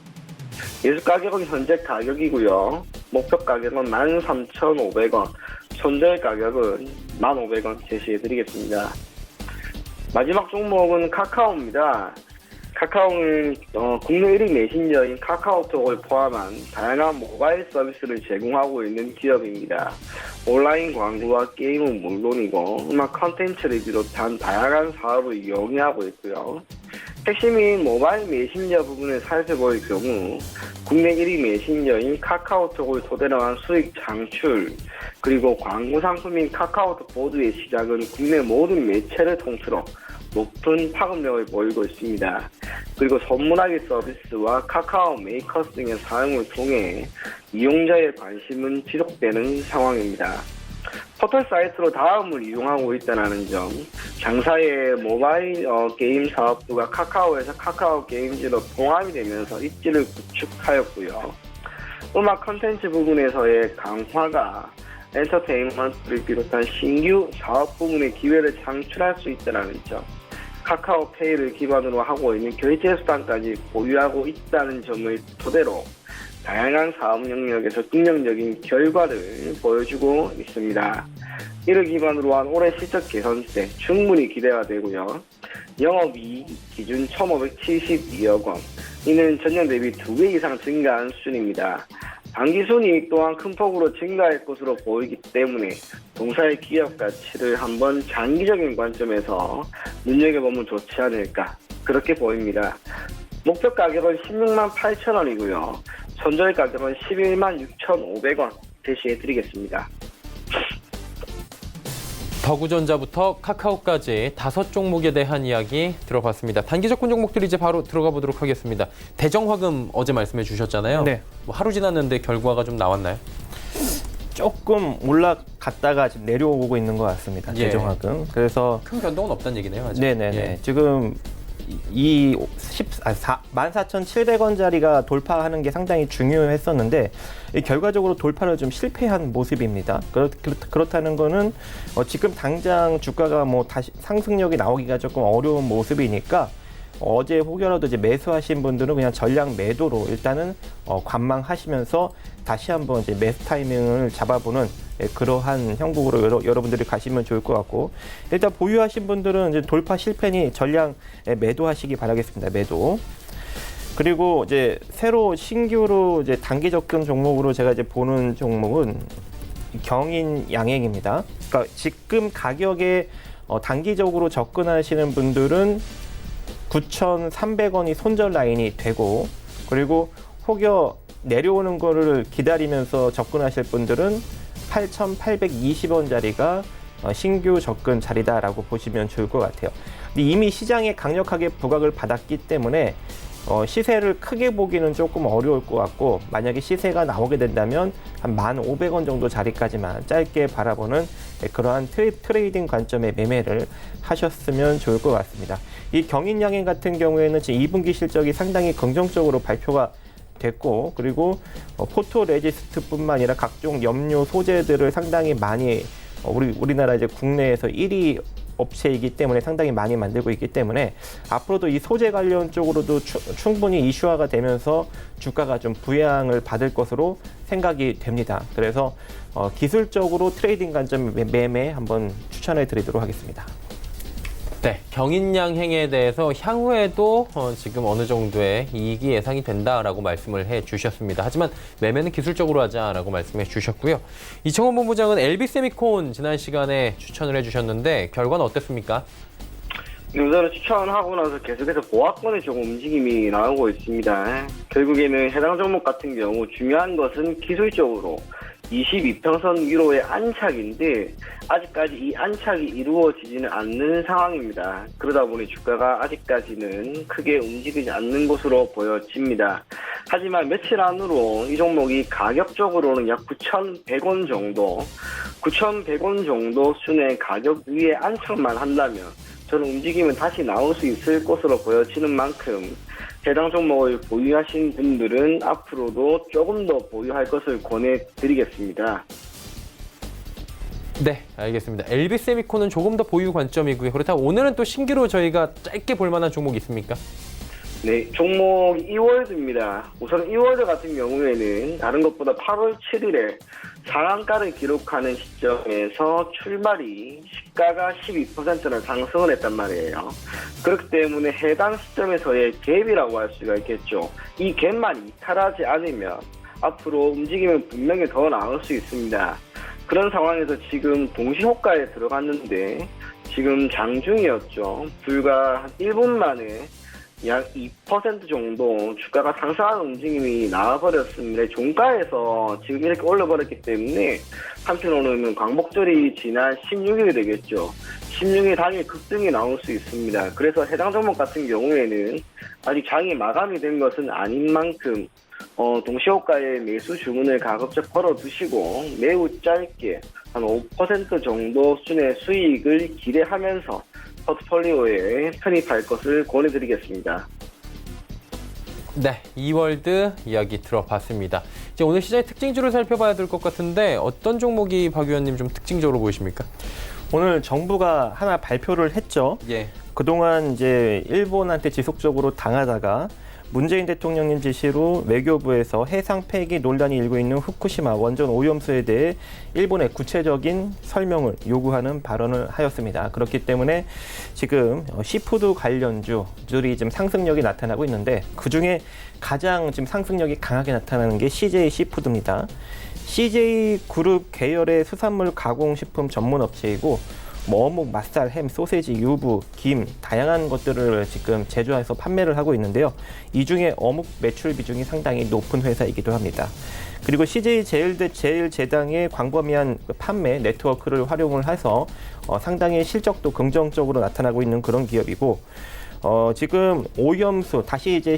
매수 가격은 현재 가격이고요. 목표 가격은 13,500원, 손절 가격은 1,500원 제시해드리겠습니다. 마지막 종목은 카카오입니다. 카카오는 국내 1위 메신저인 카카오톡을 포함한 다양한 모바일 서비스를 제공하고 있는 기업입니다. 온라인 광고와 게임은 물론이고 음악 콘텐츠를 비롯한 다양한 사업을 영위하고 있고요. 핵심인 모바일 메신저 부분을 살펴볼 경우 국내 1위 메신저인 카카오톡을 토대로 한 수익 창출, 그리고 광고 상품인 카카오톡 보드의 시작은 국내 모든 매체를 통틀어 높은 파급력을 보이고 있습니다. 그리고 선물하기 서비스와 카카오 메이커스 등의 사용을 통해 이용자의 관심은 지속되는 상황입니다. 포털 사이트로 다음을 이용하고 있다는 점, 장사의 모바일 게임 사업부가 카카오에서 카카오 게임즈로 통합이 되면서 입지를 구축하였고요. 음악 콘텐츠 부분에서의 강화가 엔터테인먼트를 비롯한 신규 사업 부문의 기회를 창출할 수 있다는 점, 카카오페이를 기반으로 하고 있는 결제 수단까지 보유하고 있다는 점을 토대로 다양한 사업 영역에서 긍정적인 결과를 보여주고 있습니다. 이를 기반으로 한 올해 실적 개선세 충분히 기대가 되고요. 영업이익 기준 1,572억 원, 이는 전년 대비 2배 이상 증가한 수준입니다. 당기순이익 또한 큰 폭으로 증가할 것으로 보이기 때문에 동사의 기업 가치를 한번 장기적인 관점에서 눈여겨보면 좋지 않을까, 그렇게 보입니다. 목표 가격은 16만 8천 원이고요. 손절 가격은 11만 6,500원 제시해드리겠습니다. 더구전자부터 카카오까지 5종목에 대한 이야기 들어봤습니다. 단기 접근 종목들 이제 바로 들어가 보도록 하겠습니다. 대정화금 어제 말씀해 주셨잖아요. 네. 뭐 하루 지났는데 결과가 좀 나왔나요? 조금 올라갔다가 지금 내려오고 있는 것 같습니다. 예. 대정화금. 그래서 큰 변동은 없다는 얘기네요. 아직. 네네네. 예. 지금 이 14,700원짜리가 돌파하는 게 상당히 중요했었는데 결과적으로 돌파를 좀 실패한 모습입니다. 그렇다는 거는 지금 당장 주가가 뭐 다시 상승력이 나오기가 조금 어려운 모습이니까 어제 혹여라도 이제 매수하신 분들은 그냥 전량 매도로 일단은 관망하시면서 다시 한번 이제 매수 타이밍을 잡아보는 그러한 형국으로 여러분들이 가시면 좋을 것 같고, 일단 보유하신 분들은 이제 돌파 실패니 전량 매도하시기 바라겠습니다. 매도. 그리고 이제 새로 신규로 이제 단기 접근 종목으로 제가 이제 보는 종목은 경인 양행입니다. 그러니까 지금 가격에 단기적으로 접근하시는 분들은 9,300원이 손절 라인이 되고, 그리고 혹여 내려오는 거를 기다리면서 접근하실 분들은 8,820원짜리가 신규 접근 자리다라고 보시면 좋을 것 같아요. 근데 이미 시장에 강력하게 부각을 받았기 때문에 시세를 크게 보기는 조금 어려울 것 같고, 만약에 시세가 나오게 된다면 한 1,500원 정도 자리까지만 짧게 바라보는 그러한 트레이딩 관점의 매매를 하셨으면 좋을 것 같습니다. 이 경인양행 같은 경우에는 지금 2분기 실적이 상당히 긍정적으로 발표가 됐고, 그리고 포토 레지스트뿐만 아니라 각종 염료 소재들을 상당히 많이 우리나라 이제 국내에서 1위 업체이기 때문에 상당히 많이 만들고 있기 때문에 앞으로도 이 소재 관련 쪽으로도 충분히 이슈화가 되면서 주가가 좀 부양을 받을 것으로 생각이 됩니다. 그래서 기술적으로 트레이딩 관점 매매 한번 추천해 드리도록 하겠습니다. 네, 경인양행에 대해서 향후에도 지금 어느 정도의 이익이 예상이 된다라고 말씀을 해주셨습니다. 하지만 매매는 기술적으로 하자라고 말씀해 주셨고요. 이청원 본부장은 LB세미콘 지난 시간에 추천을 해주셨는데 결과는 어땠습니까? 우선은 추천하고 나서 계속해서 보합권의 조금 움직임이 나오고 있습니다. 결국에는 해당 종목 같은 경우 중요한 것은 기술적으로 22평선 위로의 안착인데 아직까지 이 안착이 이루어지지는 않는 상황입니다. 그러다 보니 주가가 아직까지는 크게 움직이지 않는 것으로 보여집니다. 하지만 며칠 안으로 이 종목이 가격적으로는 약 9,100원 정도, 9,100원 정도 순의 가격 위에 안착만 한다면 저는 움직임은 다시 나올 수 있을 것으로 보여지는 만큼 해당 종목을 보유하신 분들은 앞으로도 조금 더 보유할 것을 권해드리겠습니다. 네, 알겠습니다. LB세미콘은 조금 더 보유 관점이고요. 그렇다면 오늘은 또 신규로 저희가 짧게 볼 만한 종목이 있습니까? 네, 종목 이월드입니다. 우선 이월드 같은 경우에는 다른 것보다 8월 7일에 상한가를 기록하는 시점에서 출발이 시가가 12%나 상승을 했단 말이에요. 그렇기 때문에 해당 시점에서의 갭이라고 할 수가 있겠죠. 이 갭만 이탈하지 않으면 앞으로 움직임은 분명히 더 나올 수 있습니다. 그런 상황에서 지금 동시호가에 들어갔는데 지금 장중이었죠. 불과 한 1분 만에 약 2% 정도 주가가 상승하는 움직임이 나와버렸습니다. 종가에서 지금 이렇게 올려버렸기 때문에 한편으로는 광복절이 지난 16일이 되겠죠. 16일 당일 급등이 나올 수 있습니다. 그래서 해당 종목 같은 경우에는 아직 장이 마감이 된 것은 아닌 만큼 동시호가의 매수 주문을 가급적 걸어두시고 매우 짧게 한 5% 정도 순의 수익을 기대하면서 포트폴리오에 편입할 것을 권해드리겠습니다. 네, 이월드 이야기 들어봤습니다. 이제 오늘 시장의 특징주를 살펴봐야 될 것 같은데 어떤 종목이 박 의원님 좀 특징적으로 보이십니까? 오늘 정부가 하나 발표를 했죠. 예. 그동안 이제 일본한테 지속적으로 당하다가 문재인 대통령님 지시로 외교부에서 해상 폐기 논란이 일고 있는 후쿠시마 원전 오염수에 대해 일본의 구체적인 설명을 요구하는 발언을 하였습니다. 그렇기 때문에 지금 시푸드 관련주들이 지금 상승력이 나타나고 있는데 그중에 가장 지금 상승력이 강하게 나타나는 게 CJ 시푸드입니다. CJ 그룹 계열의 수산물 가공식품 전문 업체이고 어묵, 맛살, 햄, 소세지, 유부, 김 다양한 것들을 지금 제조해서 판매를 하고 있는데요. 이 중에 어묵 매출 비중이 상당히 높은 회사이기도 합니다. 그리고 CJ 제일제당의 광범위한 판매 네트워크를 활용을 해서 상당히 실적도 긍정적으로 나타나고 있는 그런 기업이고 지금 오염수 다시 이제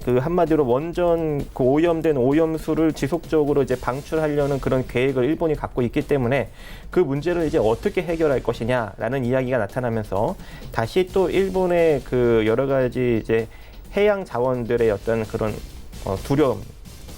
한마디로 원전 오염된 오염수를 지속적으로 이제 방출하려는 그런 계획을 일본이 갖고 있기 때문에 그 문제를 이제 어떻게 해결할 것이냐라는 이야기가 나타나면서 다시 또 일본의 그 여러 가지 이제 해양 자원들의 어떤 그런 두려움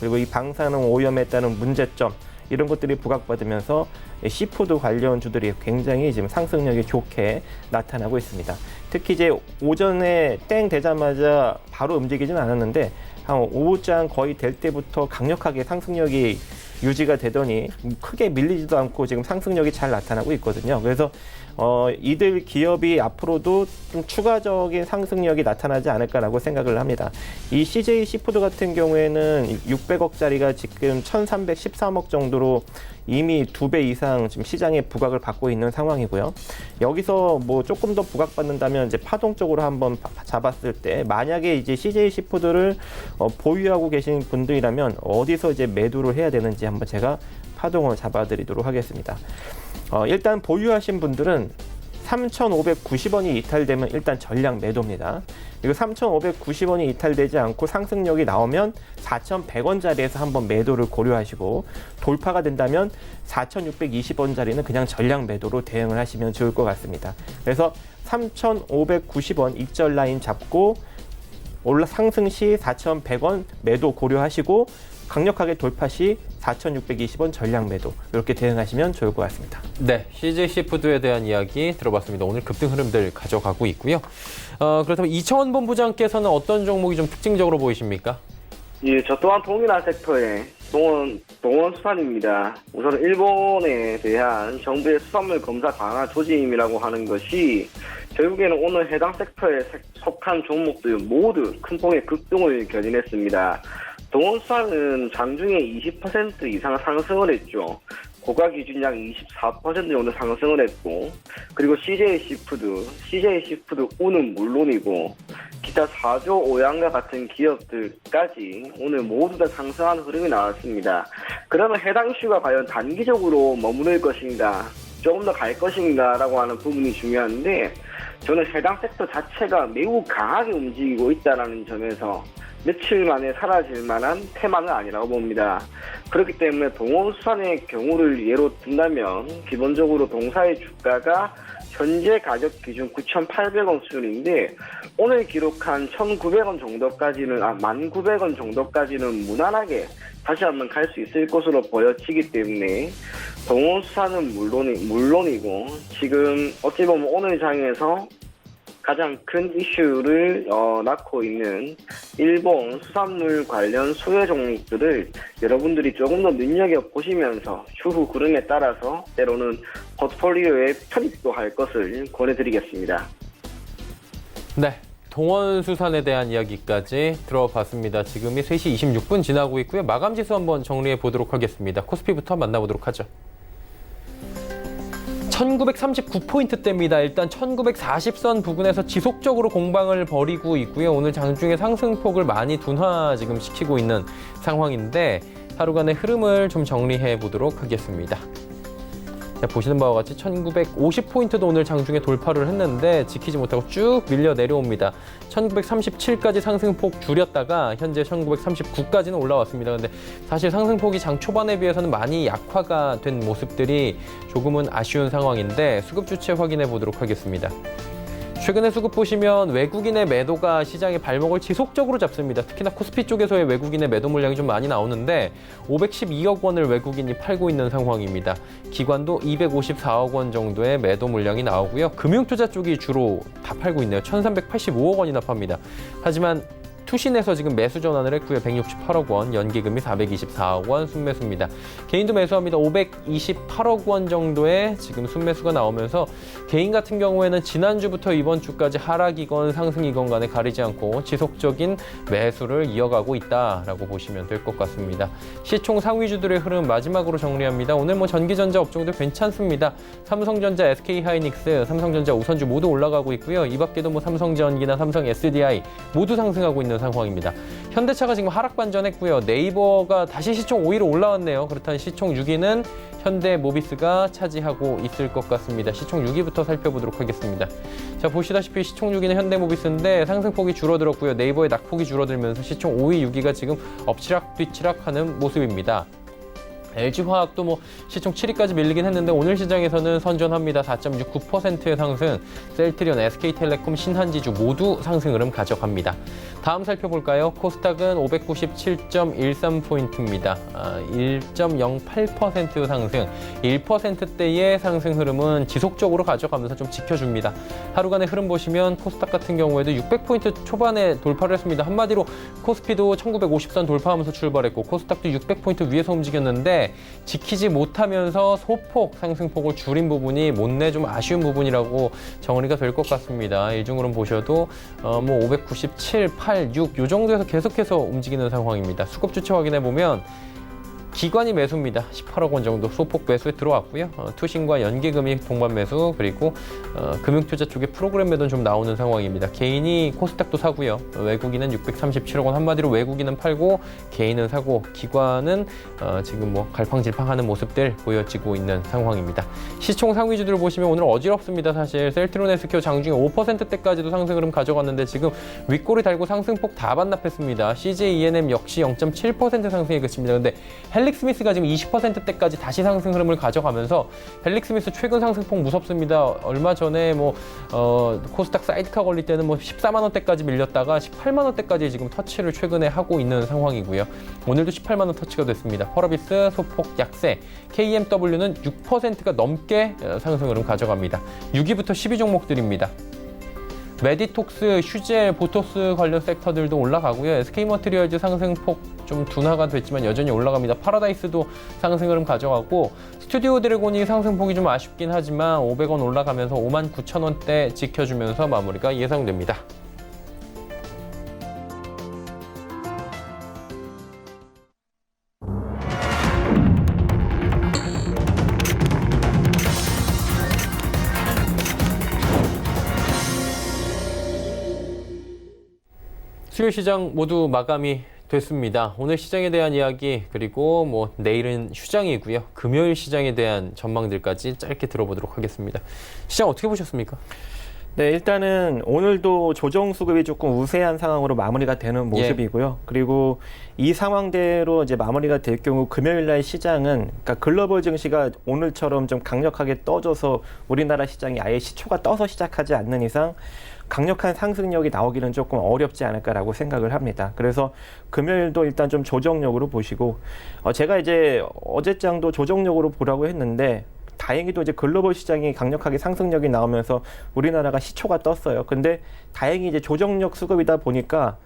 그리고 이 방사능 오염에 따른 문제점 이런 것들이 부각받으면서 시푸드 관련주들이 굉장히 지금 상승력이 좋게 나타나고 있습니다. 특히 이제 오전에 땡 되자마자 바로 움직이진 않았는데 한 오후장 거의 될 때부터 강력하게 상승력이 유지가 되더니 크게 밀리지도 않고 지금 상승력이 잘 나타나고 있거든요. 그래서 이들 기업이 앞으로도 좀 추가적인 상승력이 나타나지 않을까라고 생각을 합니다. 이 CJ 시푸드 같은 경우에는 600억짜리가 지금 1,313억 정도로 이미 2배 이상 지금 시장에 부각을 받고 있는 상황이고요. 여기서 뭐 조금 더 부각받는다면 이제 파동적으로 한번 잡았을 때 만약에 이제 CJ 시푸드를 보유하고 계신 분들이라면 어디서 이제 매도를 해야 되는지 한번 제가 파동을 잡아드리도록 하겠습니다. 일단 보유하신 분들은 3,590원이 이탈되면 일단 전량 매도입니다. 그리고 3,590원이 이탈되지 않고 상승력이 나오면 4,100원짜리에서 한번 매도를 고려하시고 돌파가 된다면 4,620원짜리는 그냥 전량 매도로 대응을 하시면 좋을 것 같습니다. 그래서 3,590원 익절 라인 잡고 상승 시 4,100원 매도 고려하시고 강력하게 돌파 시 4,620원 전량 매도 이렇게 대응하시면 좋을 것 같습니다. 네, CJ 시푸드에 대한 이야기 들어봤습니다. 오늘 급등 흐름들 가져가고 있고요. 그렇다면 이청원 본부장께서는 어떤 종목이 좀 특징적으로 보이십니까? 예, 저 또한 동일한 섹터의 동원수산입니다. 우선 일본에 대한 정부의 수산물 검사 강화 조짐이라고 하는 것이 결국에는 오늘 해당 sek터에 속한 종목들 모두 큰 폭의 급등을 견인했습니다. 동원수산은 장중에 20% 이상 상승을 했죠. 고가 기준 약 24% 정도 상승을 했고, 그리고 CJ 시푸드 우는 물론이고 기타 4조 오양과 같은 기업들까지 오늘 모두 다 상승하는 흐름이 나왔습니다. 그러면 해당 이슈가 과연 단기적으로 머무를 것인가, 조금 더 갈 것인가 라고 하는 부분이 중요한데, 저는 해당 섹터 자체가 매우 강하게 움직이고 있다는 점에서 며칠 만에 사라질 만한 테마는 아니라고 봅니다. 그렇기 때문에 동원수산의 경우를 예로 든다면 기본적으로 동사의 주가가 현재 가격 기준 9,800원 수준인데 오늘 기록한 1,900원 정도까지는 1,900원 정도까지는 무난하게 다시 한번 갈 수 있을 것으로 보여지기 때문에 동원수산은 물론이고 지금 어찌 보면 오늘 장에서 가장 큰 이슈를 낳고 있는 일본 수산물 관련 수혜 종목들을 여러분들이 조금 더 눈여겨보시면서 추후 흐름에 따라서 때로는 포트폴리오에 편입도 할 것을 권해드리겠습니다. 네, 동원수산에 대한 이야기까지 들어봤습니다. 지금이 3시 26분 지나고 있고요. 마감지수 한번 정리해 보도록 하겠습니다. 코스피부터 만나보도록 하죠. 1939포인트대입니다. 일단 1940선 부근에서 지속적으로 공방을 벌이고 있고요. 오늘 장중에 상승폭을 많이 둔화 지금 시키고 있는 상황인데 하루간의 흐름을 좀 정리해 보도록 하겠습니다. 자, 보시는 바와 같이 1950포인트도 오늘 장중에 돌파를 했는데 지키지 못하고 쭉 밀려 내려옵니다. 1937까지 상승폭 줄였다가 현재 1939까지는 올라왔습니다. 근데 사실 상승폭이 장 초반에 비해서는 많이 약화가 된 모습들이 조금은 아쉬운 상황인데 수급 주체 확인해 보도록 하겠습니다. 최근에 수급 보시면 외국인의 매도가 시장의 발목을 지속적으로 잡습니다. 특히나 코스피 쪽에서의 외국인의 매도 물량이 좀 많이 나오는데 512억 원을 외국인이 팔고 있는 상황입니다. 기관도 254억 원 정도의 매도 물량이 나오고요. 금융투자 쪽이 주로 다 팔고 있네요. 1,385억 원이나 팝니다. 하지만 투신에서 지금 매수 전환을 했고요. 168억 원, 연기금이 424억 원 순매수입니다. 개인도 매수합니다. 528억 원 정도의 지금 순매수가 나오면서 개인 같은 경우에는 지난주부터 이번 주까지 하락이건 상승이건 간에 가리지 않고 지속적인 매수를 이어가고 있다라고 보시면 될 것 같습니다. 시총 상위주들의 흐름 마지막으로 정리합니다. 오늘 전기전자 업종들 괜찮습니다. 삼성전자, SK하이닉스, 삼성전자, 우선주 모두 올라가고 있고요. 이 밖에도 삼성전기나 삼성 SDI 모두 상승하고 있는 상황입니다. 현대차가 지금 하락 반전했고요. 네이버가 다시 시총 5위로 올라왔네요. 그렇다면 시총 6위는 현대모비스가 차지하고 있을 것 같습니다. 시총 6위부터 살펴보도록 하겠습니다. 자, 보시다시피 시총 6위는 현대모비스인데 상승폭이 줄어들었고요. 네이버의 낙폭이 줄어들면서 시총 5위, 6위가 지금 엎치락 뒤치락하는 모습입니다. LG화학도 시총 7위까지 밀리긴 했는데 오늘 시장에서는 선전합니다. 4.69%의 상승. 셀트리온, SK텔레콤, 신한지주 모두 상승 흐름 가져갑니다. 다음 살펴볼까요? 코스닥은 597.13포인트입니다. 1.08% 상승. 1%대의 상승 흐름은 지속적으로 가져가면서 좀 지켜줍니다. 하루간의 흐름 보시면 코스닥 같은 경우에도 600포인트 초반에 돌파를 했습니다. 한마디로 코스피도 1950선 돌파하면서 출발했고 코스닥도 600포인트 위에서 움직였는데 있었는데 지키지 못하면서 소폭 상승폭을 줄인 부분이 못내 좀 아쉬운 부분이라고 정리가 될 것 같습니다. 일중으로 보셔도 뭐 597, 8, 6 요 정도에서 계속해서 움직이는 상황입니다. 수급 주체 확인해 보면 기관이 매수입니다. 18억 원 정도 소폭 매수에 들어왔고요. 투신과 연계금이 동반 매수, 그리고 금융투자 쪽에 프로그램 매도는 좀 나오는 상황입니다. 개인이 코스닥도 사고요. 외국인은 637억 원, 한마디로 외국인은 팔고 개인은 사고, 기관은 지금 뭐 갈팡질팡하는 모습들 보여지고 있는 상황입니다. 시총 상위주들을 보시면 오늘 어지럽습니다. 사실 셀트론 헬스케어 장중에 5%대까지도 상승 흐름 가져갔는데 지금 윗꼬리 달고 상승폭 다 반납했습니다. CJ ENM 역시 0.7% 상승에 그칩니다. 근데 헬릭스미스가 지금 20%대까지 다시 상승 흐름을 가져가면서 헬릭스미스 최근 상승폭 무섭습니다. 얼마 전에 뭐 코스닥 사이드카 걸릴 때는 뭐 14만 원대까지 밀렸다가 18만 원대까지 지금 터치를 최근에 하고 있는 상황이고요. 오늘도 18만 원 터치가 됐습니다. 펄어비스 소폭 약세, KMW는 6%가 넘게 상승 흐름 가져갑니다. 6위부터 10위 종목들입니다. 메디톡스, 휴젤, 보톡스 관련 섹터들도 올라가고요. SK머티리얼즈 상승폭 좀 둔화가 됐지만 여전히 올라갑니다. 파라다이스도 상승 흐름 가져가고, 스튜디오 드래곤이 상승폭이 좀 아쉽긴 하지만 500원 올라가면서 59,000원대 지켜주면서 마무리가 예상됩니다. 수요일 시장 모두 마감이 됐습니다. 오늘 시장에 대한 이야기, 그리고 뭐 내일은 휴장이고요. 금요일 시장에 대한 전망들까지 짧게 들어보도록 하겠습니다. 시장 어떻게 보셨습니까? 네, 일단은 오늘도 조정 수급이 조금 우세한 상황으로 마무리가 되는 모습이고요. 그리고 이 상황대로 이제 마무리가 될 경우 금요일 날 시장은, 그러니까 글로벌 증시가 오늘처럼 좀 강력하게 떠줘서 우리나라 시장이 아예 시초가 떠서 시작하지 않는 이상 강력한 상승력이 나오기는 조금 어렵지 않을까라고 생각을 합니다. 그래서 금요일도 일단 좀 조정력으로 보시고, 제가 이제 어제장도 조정력으로 보라고 했는데 다행히도 이제 글로벌 시장이 강력하게 상승력이 나오면서 우리나라가 시초가 떴어요. 근데 다행히 이제 조정력 수급이다 보니까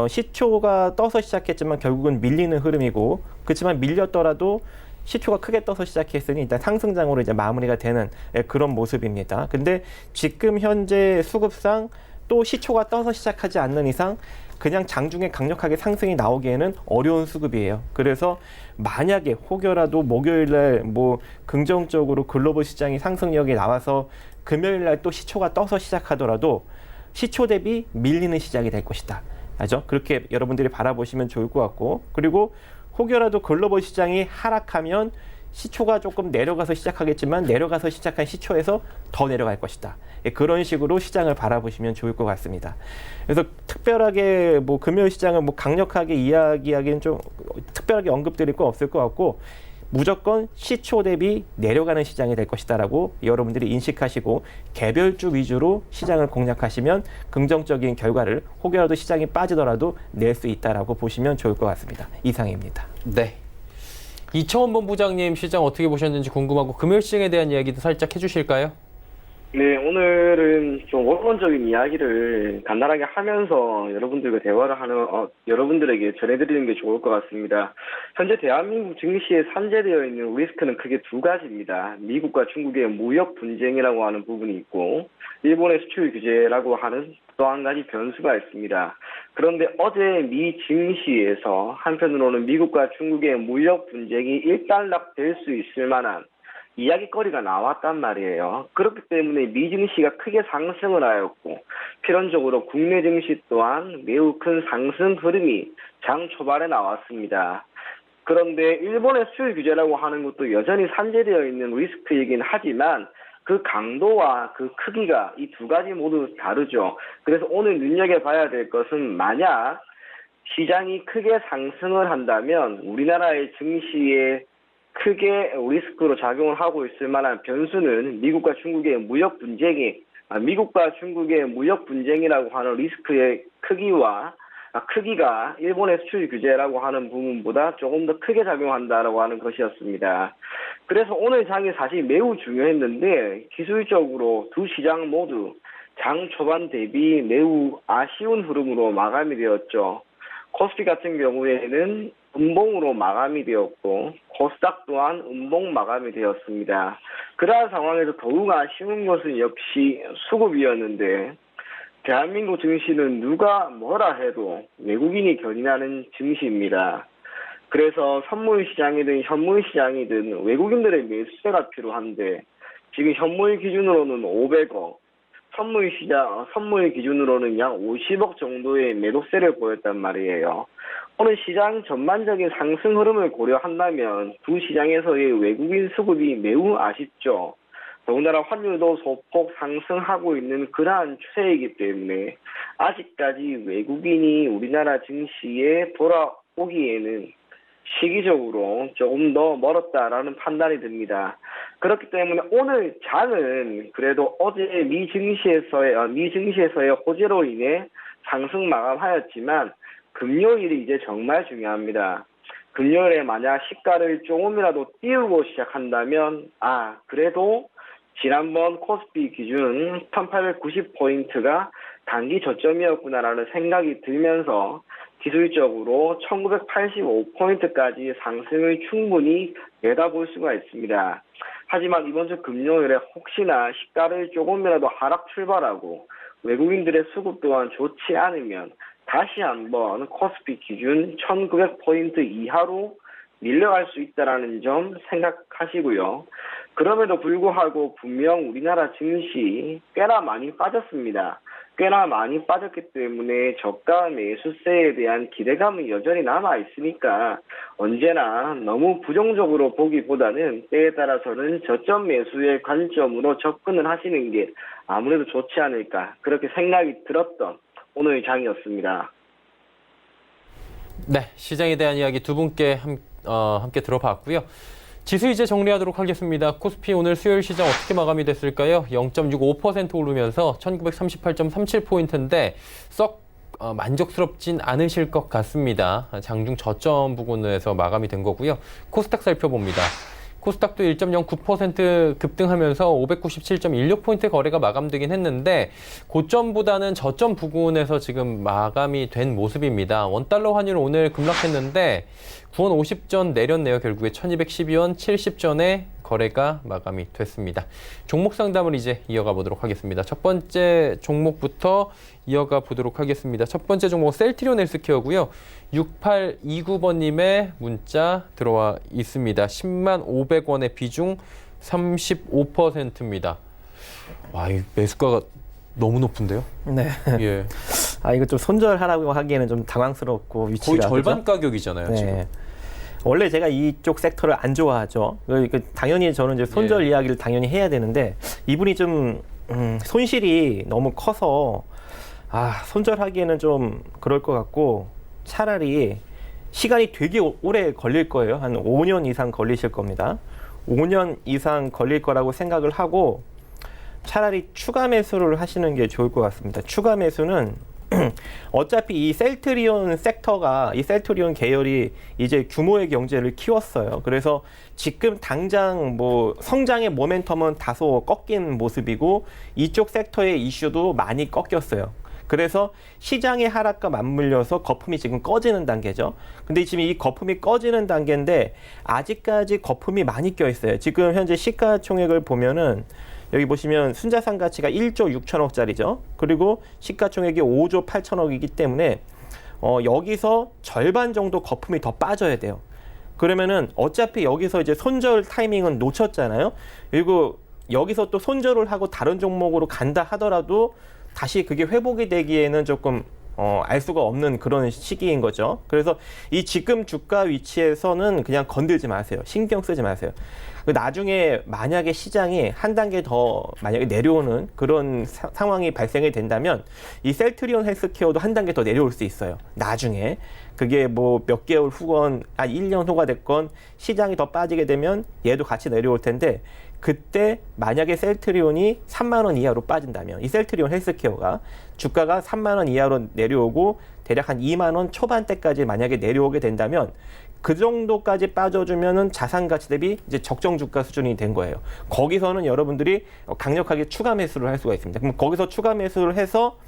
시초가 떠서 시작했지만 결국은 밀리는 흐름이고, 그렇지만 밀렸더라도 시초가 크게 떠서 시작했으니 일단 상승장으로 이제 마무리가 되는 그런 모습입니다. 근데 지금 현재 수급상 또 시초가 떠서 시작하지 않는 이상 그냥 장중에 강력하게 상승이 나오기에는 어려운 수급이에요. 그래서 만약에 혹여라도 목요일날 뭐 긍정적으로 글로벌 시장이 상승력이 나와서 금요일날 또 시초가 떠서 시작하더라도 시초 대비 밀리는 시작이 될 것이다. 알죠? 그렇게 여러분들이 바라보시면 좋을 것 같고, 그리고 혹여라도 글로벌 시장이 하락하면 시초가 조금 내려가서 시작하겠지만 내려가서 시작한 시초에서 더 내려갈 것이다. 그런 식으로 시장을 바라보시면 좋을 것 같습니다. 그래서 특별하게 뭐 금요일 시장을 뭐 강력하게 이야기하기는 좀 특별하게 언급드릴 거 없을 것 같고, 무조건 시초 대비 내려가는 시장이 될 것이다라고 여러분들이 인식하시고 개별주 위주로 시장을 공략하시면 긍정적인 결과를 혹여라도 시장이 빠지더라도 낼 수 있다라고 보시면 좋을 것 같습니다. 이상입니다. 네. 이청원 본부장님, 시장 어떻게 보셨는지 궁금하고 금요일 시장에 대한 이야기도 살짝 해주실까요? 네, 오늘은 좀 원론적인 이야기를 간단하게 하면서 여러분들과 대화를 하는, 여러분들에게 전해드리는 게 좋을 것 같습니다. 현재 대한민국 증시에 산재되어 있는 리스크는 크게 두 가지입니다. 미국과 중국의 무역 분쟁이라고 하는 부분이 있고, 일본의 수출 규제라고 하는 또 한 가지 변수가 있습니다. 그런데 어제 미 증시에서 한편으로는 미국과 중국의 무역 분쟁이 일단락될 수 있을 만한 이야기거리가 나왔단 말이에요. 그렇기 때문에 미 증시가 크게 상승을 하였고, 필연적으로 국내 증시 또한 매우 큰 상승 흐름이 장 초반에 나왔습니다. 그런데 일본의 수출 규제라고 하는 것도 여전히 산재되어 있는 리스크이긴 하지만 그 강도와 그 크기가 이 두 가지 모두 다르죠. 그래서 오늘 눈여겨봐야 될 것은, 만약 시장이 크게 상승을 한다면 우리나라의 증시에 크게 리스크로 작용을 하고 있을 만한 변수는 미국과 중국의 무역 분쟁이라고 하는 리스크의 크기가 일본의 수출 규제라고 하는 부분보다 조금 더 크게 작용한다라고 하는 것이었습니다. 그래서 오늘 장이 사실 매우 중요했는데, 기술적으로 두 시장 모두 장 초반 대비 매우 아쉬운 흐름으로 마감이 되었죠. 코스피 같은 경우에는 음봉으로 마감이 되었고 코스닥 또한 음봉 마감이 되었습니다. 그러한 상황에서 더욱 아쉬운 것은 역시 수급이었는데 대한민국 증시는 누가 뭐라 해도 외국인이 견인하는 증시입니다. 그래서 선물시장이든 현물시장이든 외국인들의 매수세가 필요한데 지금 현물 기준으로는 500억, 선물 기준으로는 약 50억 정도의 매도세를 보였단 말이에요. 오늘 시장 전반적인 상승 흐름을 고려한다면 두 시장에서의 외국인 수급이 매우 아쉽죠. 더군다나 환율도 소폭 상승하고 있는 그러한 추세이기 때문에 아직까지 외국인이 우리나라 증시에 돌아오기에는 시기적으로 조금 더 멀었다라는 판단이 듭니다. 그렇기 때문에 오늘 장은 그래도 어제 미 증시에서의 호재로 인해 상승 마감하였지만 금요일이 이제 정말 중요합니다. 금요일에 만약 시가를 조금이라도 띄우고 시작한다면 그래도 지난번 코스피 기준 1890포인트가 단기 저점이었구나라는 생각이 들면서 기술적으로 1985포인트까지 상승을 충분히 내다볼 수가 있습니다. 하지만 이번 주 금요일에 혹시나 시가를 조금이라도 하락 출발하고 외국인들의 수급 또한 좋지 않으면 다시 한번 코스피 기준 1900포인트 이하로 밀려갈 수 있다는 점 생각하시고요. 그럼에도 불구하고 분명 우리나라 증시 꽤나 많이 빠졌습니다. 꽤나 많이 빠졌기 때문에 저가 매수세에 대한 기대감은 여전히 남아 있으니까 언제나 너무 부정적으로 보기보다는 때에 따라서는 저점 매수의 관점으로 접근을 하시는 게 아무래도 좋지 않을까 그렇게 생각이 들었던 오늘 장이었습니다. 네, 시장에 대한 이야기 두 분께 함께 들어봤고요. 지수 이제 정리하도록 하겠습니다. 코스피 오늘 수요일 시장 어떻게 마감이 됐을까요? 0.65% 오르면서 1938.37포인트인데 썩 만족스럽진 않으실 것 같습니다. 장중 저점 부근에서 마감이 된 거고요. 코스닥 살펴봅니다. 코스닥도 1.09% 급등하면서 597.16포인트 거래가 마감되긴 했는데 고점보다는 저점 부근에서 지금 마감이 된 모습입니다. 원달러 환율 오늘 급락했는데 9원 50전 내렸네요. 결국에 1212원 70전에 거래가 마감이 됐습니다. 종목 상담을 이제 이어가 보도록 하겠습니다. 첫 번째 종목부터 이어가 보도록 하겠습니다. 첫 번째 종목 셀트리온 헬스케어고요. 6829번님의 문자 들어와 있습니다. 10만 500원의 비중 35%입니다. 와, 이 매수가가 너무 높은데요? 네. 예. 이거 좀 손절하라고 하기에는 좀 당황스럽고 위치가 거의 절반 그죠? 가격이잖아요, 네. 지금. 원래 제가 이쪽 섹터를 안 좋아하죠. 당연히 저는 이제 손절 이야기를 당연히 해야 되는데 이분이 좀 손실이 너무 커서 손절하기에는 좀 그럴 것 같고 차라리 시간이 되게 오래 걸릴 거예요. 한 5년 이상 걸리실 겁니다. 5년 이상 걸릴 거라고 생각을 하고 차라리 추가 매수를 하시는 게 좋을 것 같습니다. 추가 매수는 어차피 이 셀트리온 섹터가 이 셀트리온 계열이 이제 규모의 경제를 키웠어요. 그래서 지금 당장 뭐 성장의 모멘텀은 다소 꺾인 모습이고 이쪽 섹터의 이슈도 많이 꺾였어요. 그래서 시장의 하락과 맞물려서 거품이 지금 꺼지는 단계죠. 근데 지금 이 거품이 꺼지는 단계인데 아직까지 거품이 많이 껴 있어요. 지금 현재 시가총액을 보면은 여기 보시면 순자산 가치가 1조 6천억짜리죠. 그리고 시가총액이 5조 8천억이기 때문에 여기서 절반 정도 거품이 더 빠져야 돼요. 그러면은 어차피 여기서 이제 손절 타이밍은 놓쳤잖아요. 그리고 여기서 또 손절을 하고 다른 종목으로 간다 하더라도 다시 그게 회복이 되기에는 조금 알 수가 없는 그런 시기인 거죠. 그래서 이 지금 주가 위치에서는 그냥 건들지 마세요. 신경 쓰지 마세요. 나중에 만약에 시장이 한 단계 더 만약에 내려오는 그런 상황이 발생이 된다면 이 셀트리온 헬스케어도 한 단계 더 내려올 수 있어요. 나중에 그게 뭐 몇 개월 후건 1년 후가 됐건 시장이 더 빠지게 되면 얘도 같이 내려올 텐데 그때 만약에 셀트리온이 3만 원 이하로 빠진다면 이 셀트리온 헬스케어가 주가가 3만 원 이하로 내려오고 대략 한 2만 원 초반대까지 만약에 내려오게 된다면 그 정도까지 빠져주면은 자산 가치 대비 이제 적정 주가 수준이 된 거예요. 거기서는 여러분들이 강력하게 추가 매수를 할 수가 있습니다. 그럼 거기서 추가 매수를 해서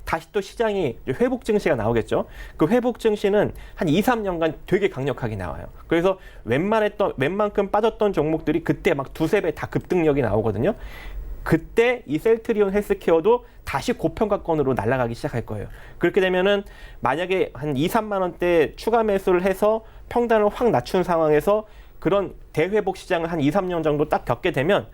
다시 또 시장이 회복 증시가 나오겠죠. 그 회복 증시는 한 2, 3년간 되게 강력하게 나와요. 그래서 웬만큼 빠졌던 종목들이 그때 막 두세 배 다 급등력이 나오거든요. 그때 이 셀트리온 헬스케어도 다시 고평가권으로 날아가기 시작할 거예요. 그렇게 되면은 만약에 한 2, 3만 원대 추가 매수를 해서 평단을 확 낮춘 상황에서 그런 대회복 시장을 한 2, 3년 정도 딱 겪게 되면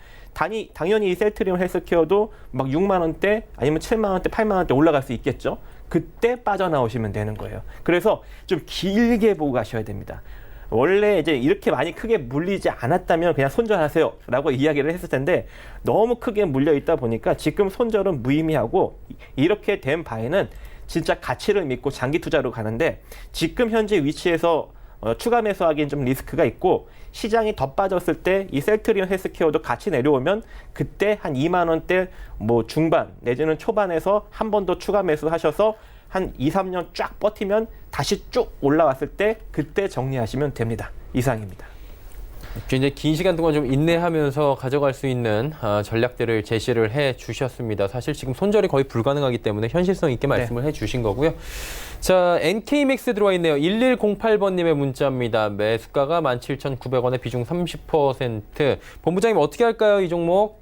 당연히 이 셀트리온 헬스케어도 막 6만 원대 아니면 7만 원대, 8만 원대 올라갈 수 있겠죠. 그때 빠져나오시면 되는 거예요. 그래서 좀 길게 보고 가셔야 됩니다. 원래 이제 이렇게 많이 크게 물리지 않았다면 그냥 손절하세요 라고 이야기를 했을 텐데 너무 크게 물려 있다 보니까 지금 손절은 무의미하고 이렇게 된 바에는 진짜 가치를 믿고 장기 투자로 가는데 지금 현재 위치에서 추가 매수하기엔 좀 리스크가 있고 시장이 더 빠졌을 때 이 셀트리온 헬스케어도 같이 내려오면 그때 한 2만 원대 뭐 중반 내지는 초반에서 한 번 더 추가 매수하셔서 한 2, 3년 쫙 버티면 다시 쭉 올라왔을 때 그때 정리하시면 됩니다. 이상입니다. 굉장히 긴 시간 동안 좀 인내하면서 가져갈 수 있는 전략들을 제시를 해 주셨습니다. 사실 지금 손절이 거의 불가능하기 때문에 현실성 있게 말씀을 해 주신 거고요. 자, NK맥스 들어와 있네요. 1108번님의 문자입니다. 매수가가 17,900원에 비중 30%. 본부장님 어떻게 할까요, 이 종목?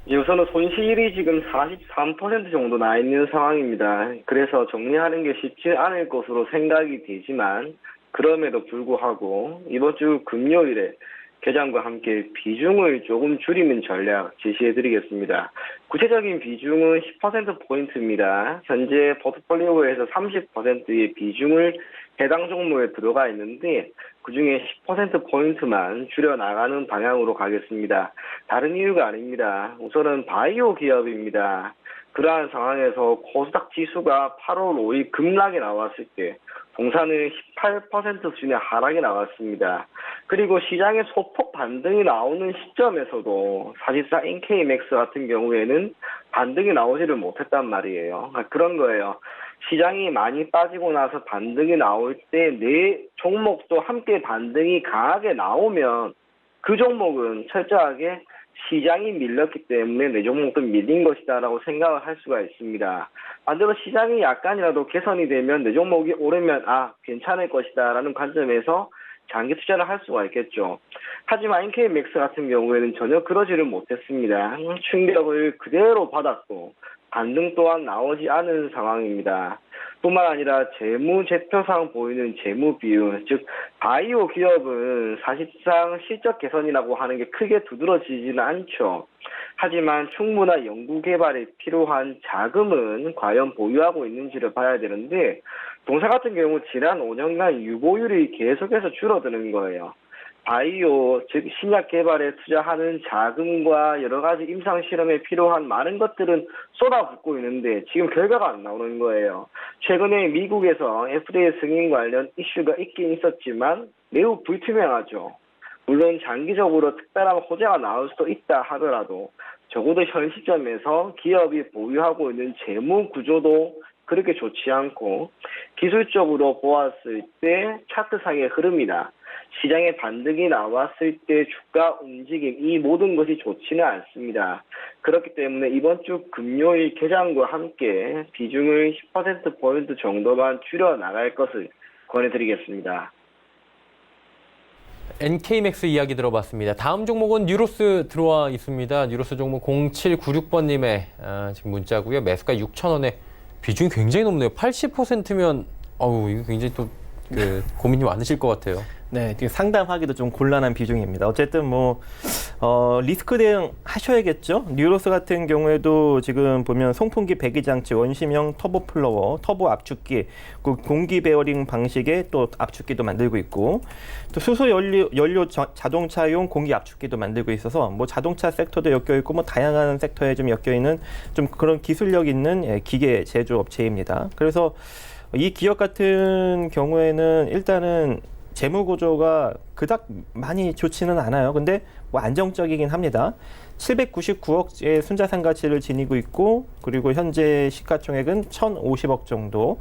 우선은 손실이 지금 43% 정도 나 있는 상황입니다. 그래서 정리하는 게 쉽지 않을 것으로 생각이 되지만 그럼에도 불구하고 이번 주 금요일에 개장과 함께 비중을 조금 줄이는 전략 제시해드리겠습니다. 구체적인 비중은 10%포인트입니다. 현재 포트폴리오에서 30%의 비중을 해당 종목에 들어가 있는데 그중에 10%포인트만 줄여나가는 방향으로 가겠습니다. 다른 이유가 아닙니다. 우선은 바이오 기업입니다. 그러한 상황에서 코스닥 지수가 8월 5일 급락이 나왔을 때 동사는 18% 수준의 하락이 나왔습니다. 그리고 시장의 소폭 반등이 나오는 시점에서도 사실상 NK맥스 같은 경우에는 반등이 나오지를 못했단 말이에요. 그런 거예요. 시장이 많이 빠지고 나서 반등이 나올 때 내 종목도 함께 반등이 강하게 나오면 그 종목은 철저하게 시장이 밀렸기 때문에 내 종목도 밀린 것이다라고 생각을 할 수가 있습니다. 반대로 시장이 약간이라도 개선이 되면 내 종목이 오르면 괜찮을 것이다라는 관점에서 장기 투자를 할 수가 있겠죠. 하지만 NK맥스 같은 경우에는 전혀 그러지를 못했습니다. 충격을 그대로 받았고 반등 또한 나오지 않은 상황입니다. 뿐만 아니라 재무제표상 보이는 재무 비율, 즉 바이오 기업은 사실상 실적 개선이라고 하는 게 크게 두드러지지는 않죠. 하지만 충분한 연구개발에 필요한 자금은 과연 보유하고 있는지를 봐야 되는데 동사 같은 경우 지난 5년간 유보율이 계속해서 줄어드는 거예요. 바이오, 즉 신약 개발에 투자하는 자금과 여러 가지 임상 실험에 필요한 많은 것들은 쏟아붓고 있는데 지금 결과가 안 나오는 거예요. 최근에 미국에서 FDA 승인 관련 이슈가 있긴 있었지만 매우 불투명하죠. 물론 장기적으로 특별한 호재가 나올 수도 있다 하더라도 적어도 현 시점에서 기업이 보유하고 있는 재무 구조도 그렇게 좋지 않고 기술적으로 보았을 때 차트상의 흐름이나 시장의 반등이 나왔을 때 주가 움직임 이 모든 것이 좋지는 않습니다. 그렇기 때문에 이번 주 금요일 개장과 함께 비중을 10%포인트 정도만 줄여나갈 것을 권해드리겠습니다. NK맥스 이야기 들어봤습니다. 다음 종목은 뉴로스 들어와 있습니다. 뉴로스 종목 0796번님의 지금 문자고요. 매수가 6,000원에 비중이 굉장히 높네요. 80%면 이거 굉장히 또 고민이 많으실 것 같아요. 네, 상담하기도 좀 곤란한 비중입니다. 어쨌든 리스크 대응 하셔야겠죠. 뉴로스 같은 경우에도 지금 보면 송풍기 배기장치, 원심형 터보 플러워, 터보 압축기, 공기 베어링 방식의 또 압축기도 만들고 있고, 또 수소 연료 자동차용 공기 압축기도 만들고 있어서 자동차 섹터도 엮여 있고 다양한 섹터에 좀 엮여 있는 좀 그런 기술력 있는 기계 제조 업체입니다. 그래서 이 기업 같은 경우에는 일단은 재무 구조가 그닥 많이 좋지는 않아요. 근데 안정적이긴 합니다. 799억의 순자산 가치를 지니고 있고, 그리고 현재 시가총액은 1,050억 정도.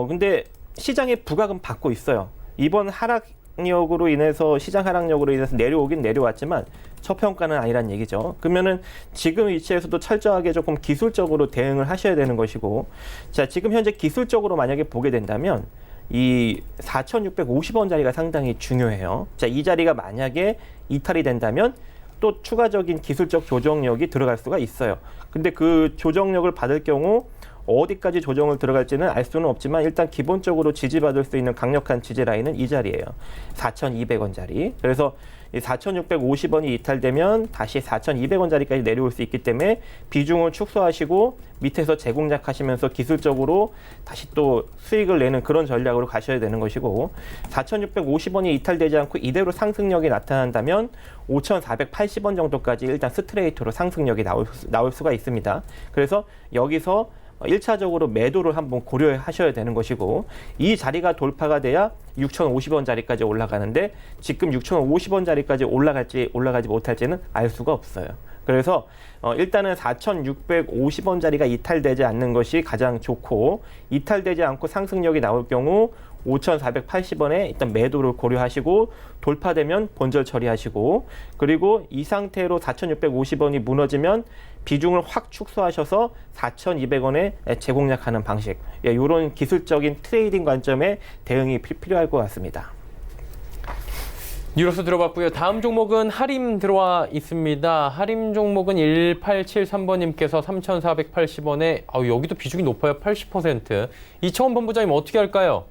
근데 시장의 부각은 받고 있어요. 이번 하락 하락력으로 인해서 시장 하락력으로 인해서 내려오긴 내려왔지만 저평가는 아니란 얘기죠. 그러면은 지금 위치에서도 철저하게 조금 기술적으로 대응을 하셔야 되는 것이고, 자, 지금 현재 기술적으로 만약에 보게 된다면 이 4,650원짜리가 상당히 중요해요. 자, 이 자리가 만약에 이탈이 된다면 또 추가적인 기술적 조정력이 들어갈 수가 있어요. 근데 그 조정력을 받을 경우 어디까지 조정을 들어갈지는 알 수는 없지만 일단 기본적으로 지지받을 수 있는 강력한 지지 라인은 이 자리예요. 4,200원짜리. 그래서 4,650원이 이탈되면 다시 4,200원짜리까지 내려올 수 있기 때문에 비중을 축소하시고 밑에서 재공략하시면서 기술적으로 다시 또 수익을 내는 그런 전략으로 가셔야 되는 것이고, 4,650원이 이탈되지 않고 이대로 상승력이 나타난다면 5,480원 정도까지 일단 스트레이트로 상승력이 나올 수가 있습니다. 그래서 여기서 1차적으로 매도를 한번 고려하셔야 되는 것이고, 이 자리가 돌파가 돼야 6,050원짜리까지 올라가는데 지금 6,050원짜리까지 올라가지 못할지는 알 수가 없어요. 그래서 일단은 4,650원짜리가 이탈되지 않는 것이 가장 좋고, 이탈되지 않고 상승력이 나올 경우 5,480원에 일단 매도를 고려하시고 돌파되면 본절 처리하시고, 그리고 이 상태로 4,650원이 무너지면 비중을 확 축소하셔서 4,200원에 재공략하는 방식, 이런 기술적인 트레이딩 관점의 대응이 필요할 것 같습니다. 뉴스 들어봤고요. 다음 종목은 하림 들어와 있습니다. 하림 종목은 1873번님께서 3,480원에 여기도 비중이 높아요. 80%. 이청원 본부장님 어떻게 할까요?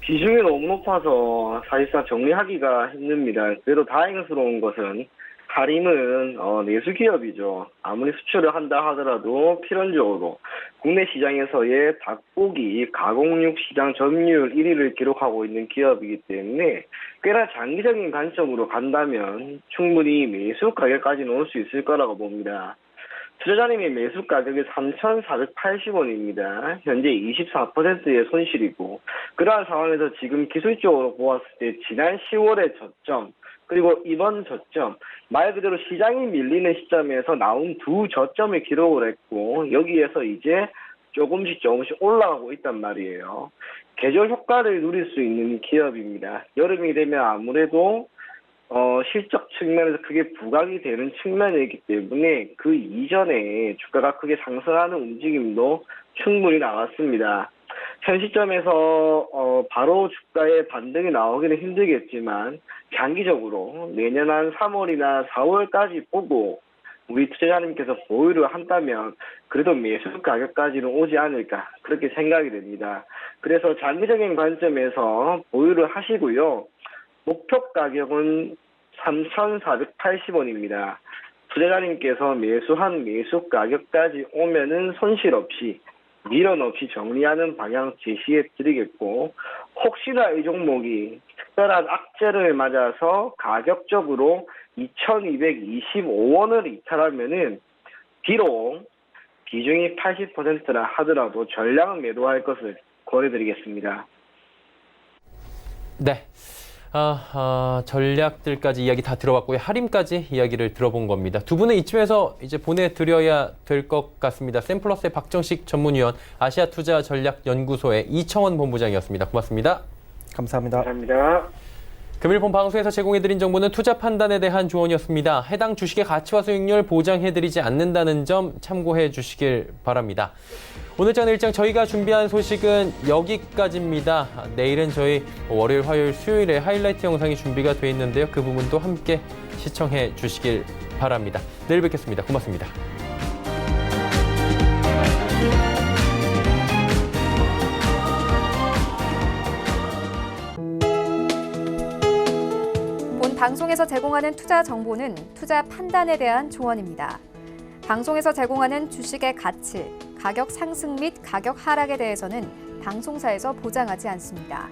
비중이 너무 높아서 사실상 정리하기가 힘듭니다. 그래도 다행스러운 것은 하림은 내수 기업이죠. 아무리 수출을 한다 하더라도 필연적으로 국내 시장에서의 닭고기 가공육 시장 점유율 1위를 기록하고 있는 기업이기 때문에 꽤나 장기적인 관점으로 간다면 충분히 매수 가격까지는 올 수 있을 거라고 봅니다. 투자자님의 매수 가격이 3,480원입니다. 현재 24%의 손실이고, 그러한 상황에서 지금 기술적으로 보았을 때 지난 10월의 저점, 그리고 이번 저점, 말 그대로 시장이 밀리는 시점에서 나온 두 저점을 기록을 했고, 여기에서 이제 조금씩 올라가고 있단 말이에요. 계절 효과를 누릴 수 있는 기업입니다. 여름이 되면 아무래도 실적 측면에서 크게 부각이 되는 측면이기 때문에 그 이전에 주가가 크게 상승하는 움직임도 충분히 나왔습니다. 현 시점에서 바로 주가의 반등이 나오기는 힘들겠지만 장기적으로 내년 한 3월이나 4월까지 보고 우리 투자자님께서 보유를 한다면 그래도 매수 가격까지는 오지 않을까, 그렇게 생각이 됩니다. 그래서 장기적인 관점에서 보유를 하시고요. 목표 가격은 3,480원입니다. 투자자님께서 매수한 매수 가격까지 오면은 손실 없이 미련 없이 정리하는 방향 제시해 드리겠고, 혹시나 이 종목이 특별한 악재를 맞아서 가격적으로 2,225원을 이탈하면은 비록 비중이 80%라 하더라도 전량 매도할 것을 권해드리겠습니다. 네. 전략들까지 이야기 다 들어봤고요. 하림까지 이야기를 들어본 겁니다. 두 분은 이쯤에서 이제 보내드려야 될 것 같습니다. 샘플러스의 박정식 전문위원, 아시아투자전략연구소의 이청원 본부장이었습니다. 고맙습니다. 감사합니다. 감사합니다. 금일 본 방송에서 제공해드린 정보는 투자 판단에 대한 조언이었습니다. 해당 주식의 가치와 수익률 보장해드리지 않는다는 점 참고해 주시길 바랍니다. 오늘 장 일정 저희가 준비한 소식은 여기까지입니다. 내일은 저희 월요일, 화요일, 수요일에 하이라이트 영상이 준비가 되어 있는데요. 그 부분도 함께 시청해 주시길 바랍니다. 내일 뵙겠습니다. 고맙습니다. 본 방송에서 제공하는 투자 정보는 투자 판단에 대한 조언입니다. 방송에서 제공하는 주식의 가치, 가격 상승 및 가격 하락에 대해서는 방송사에서 보장하지 않습니다.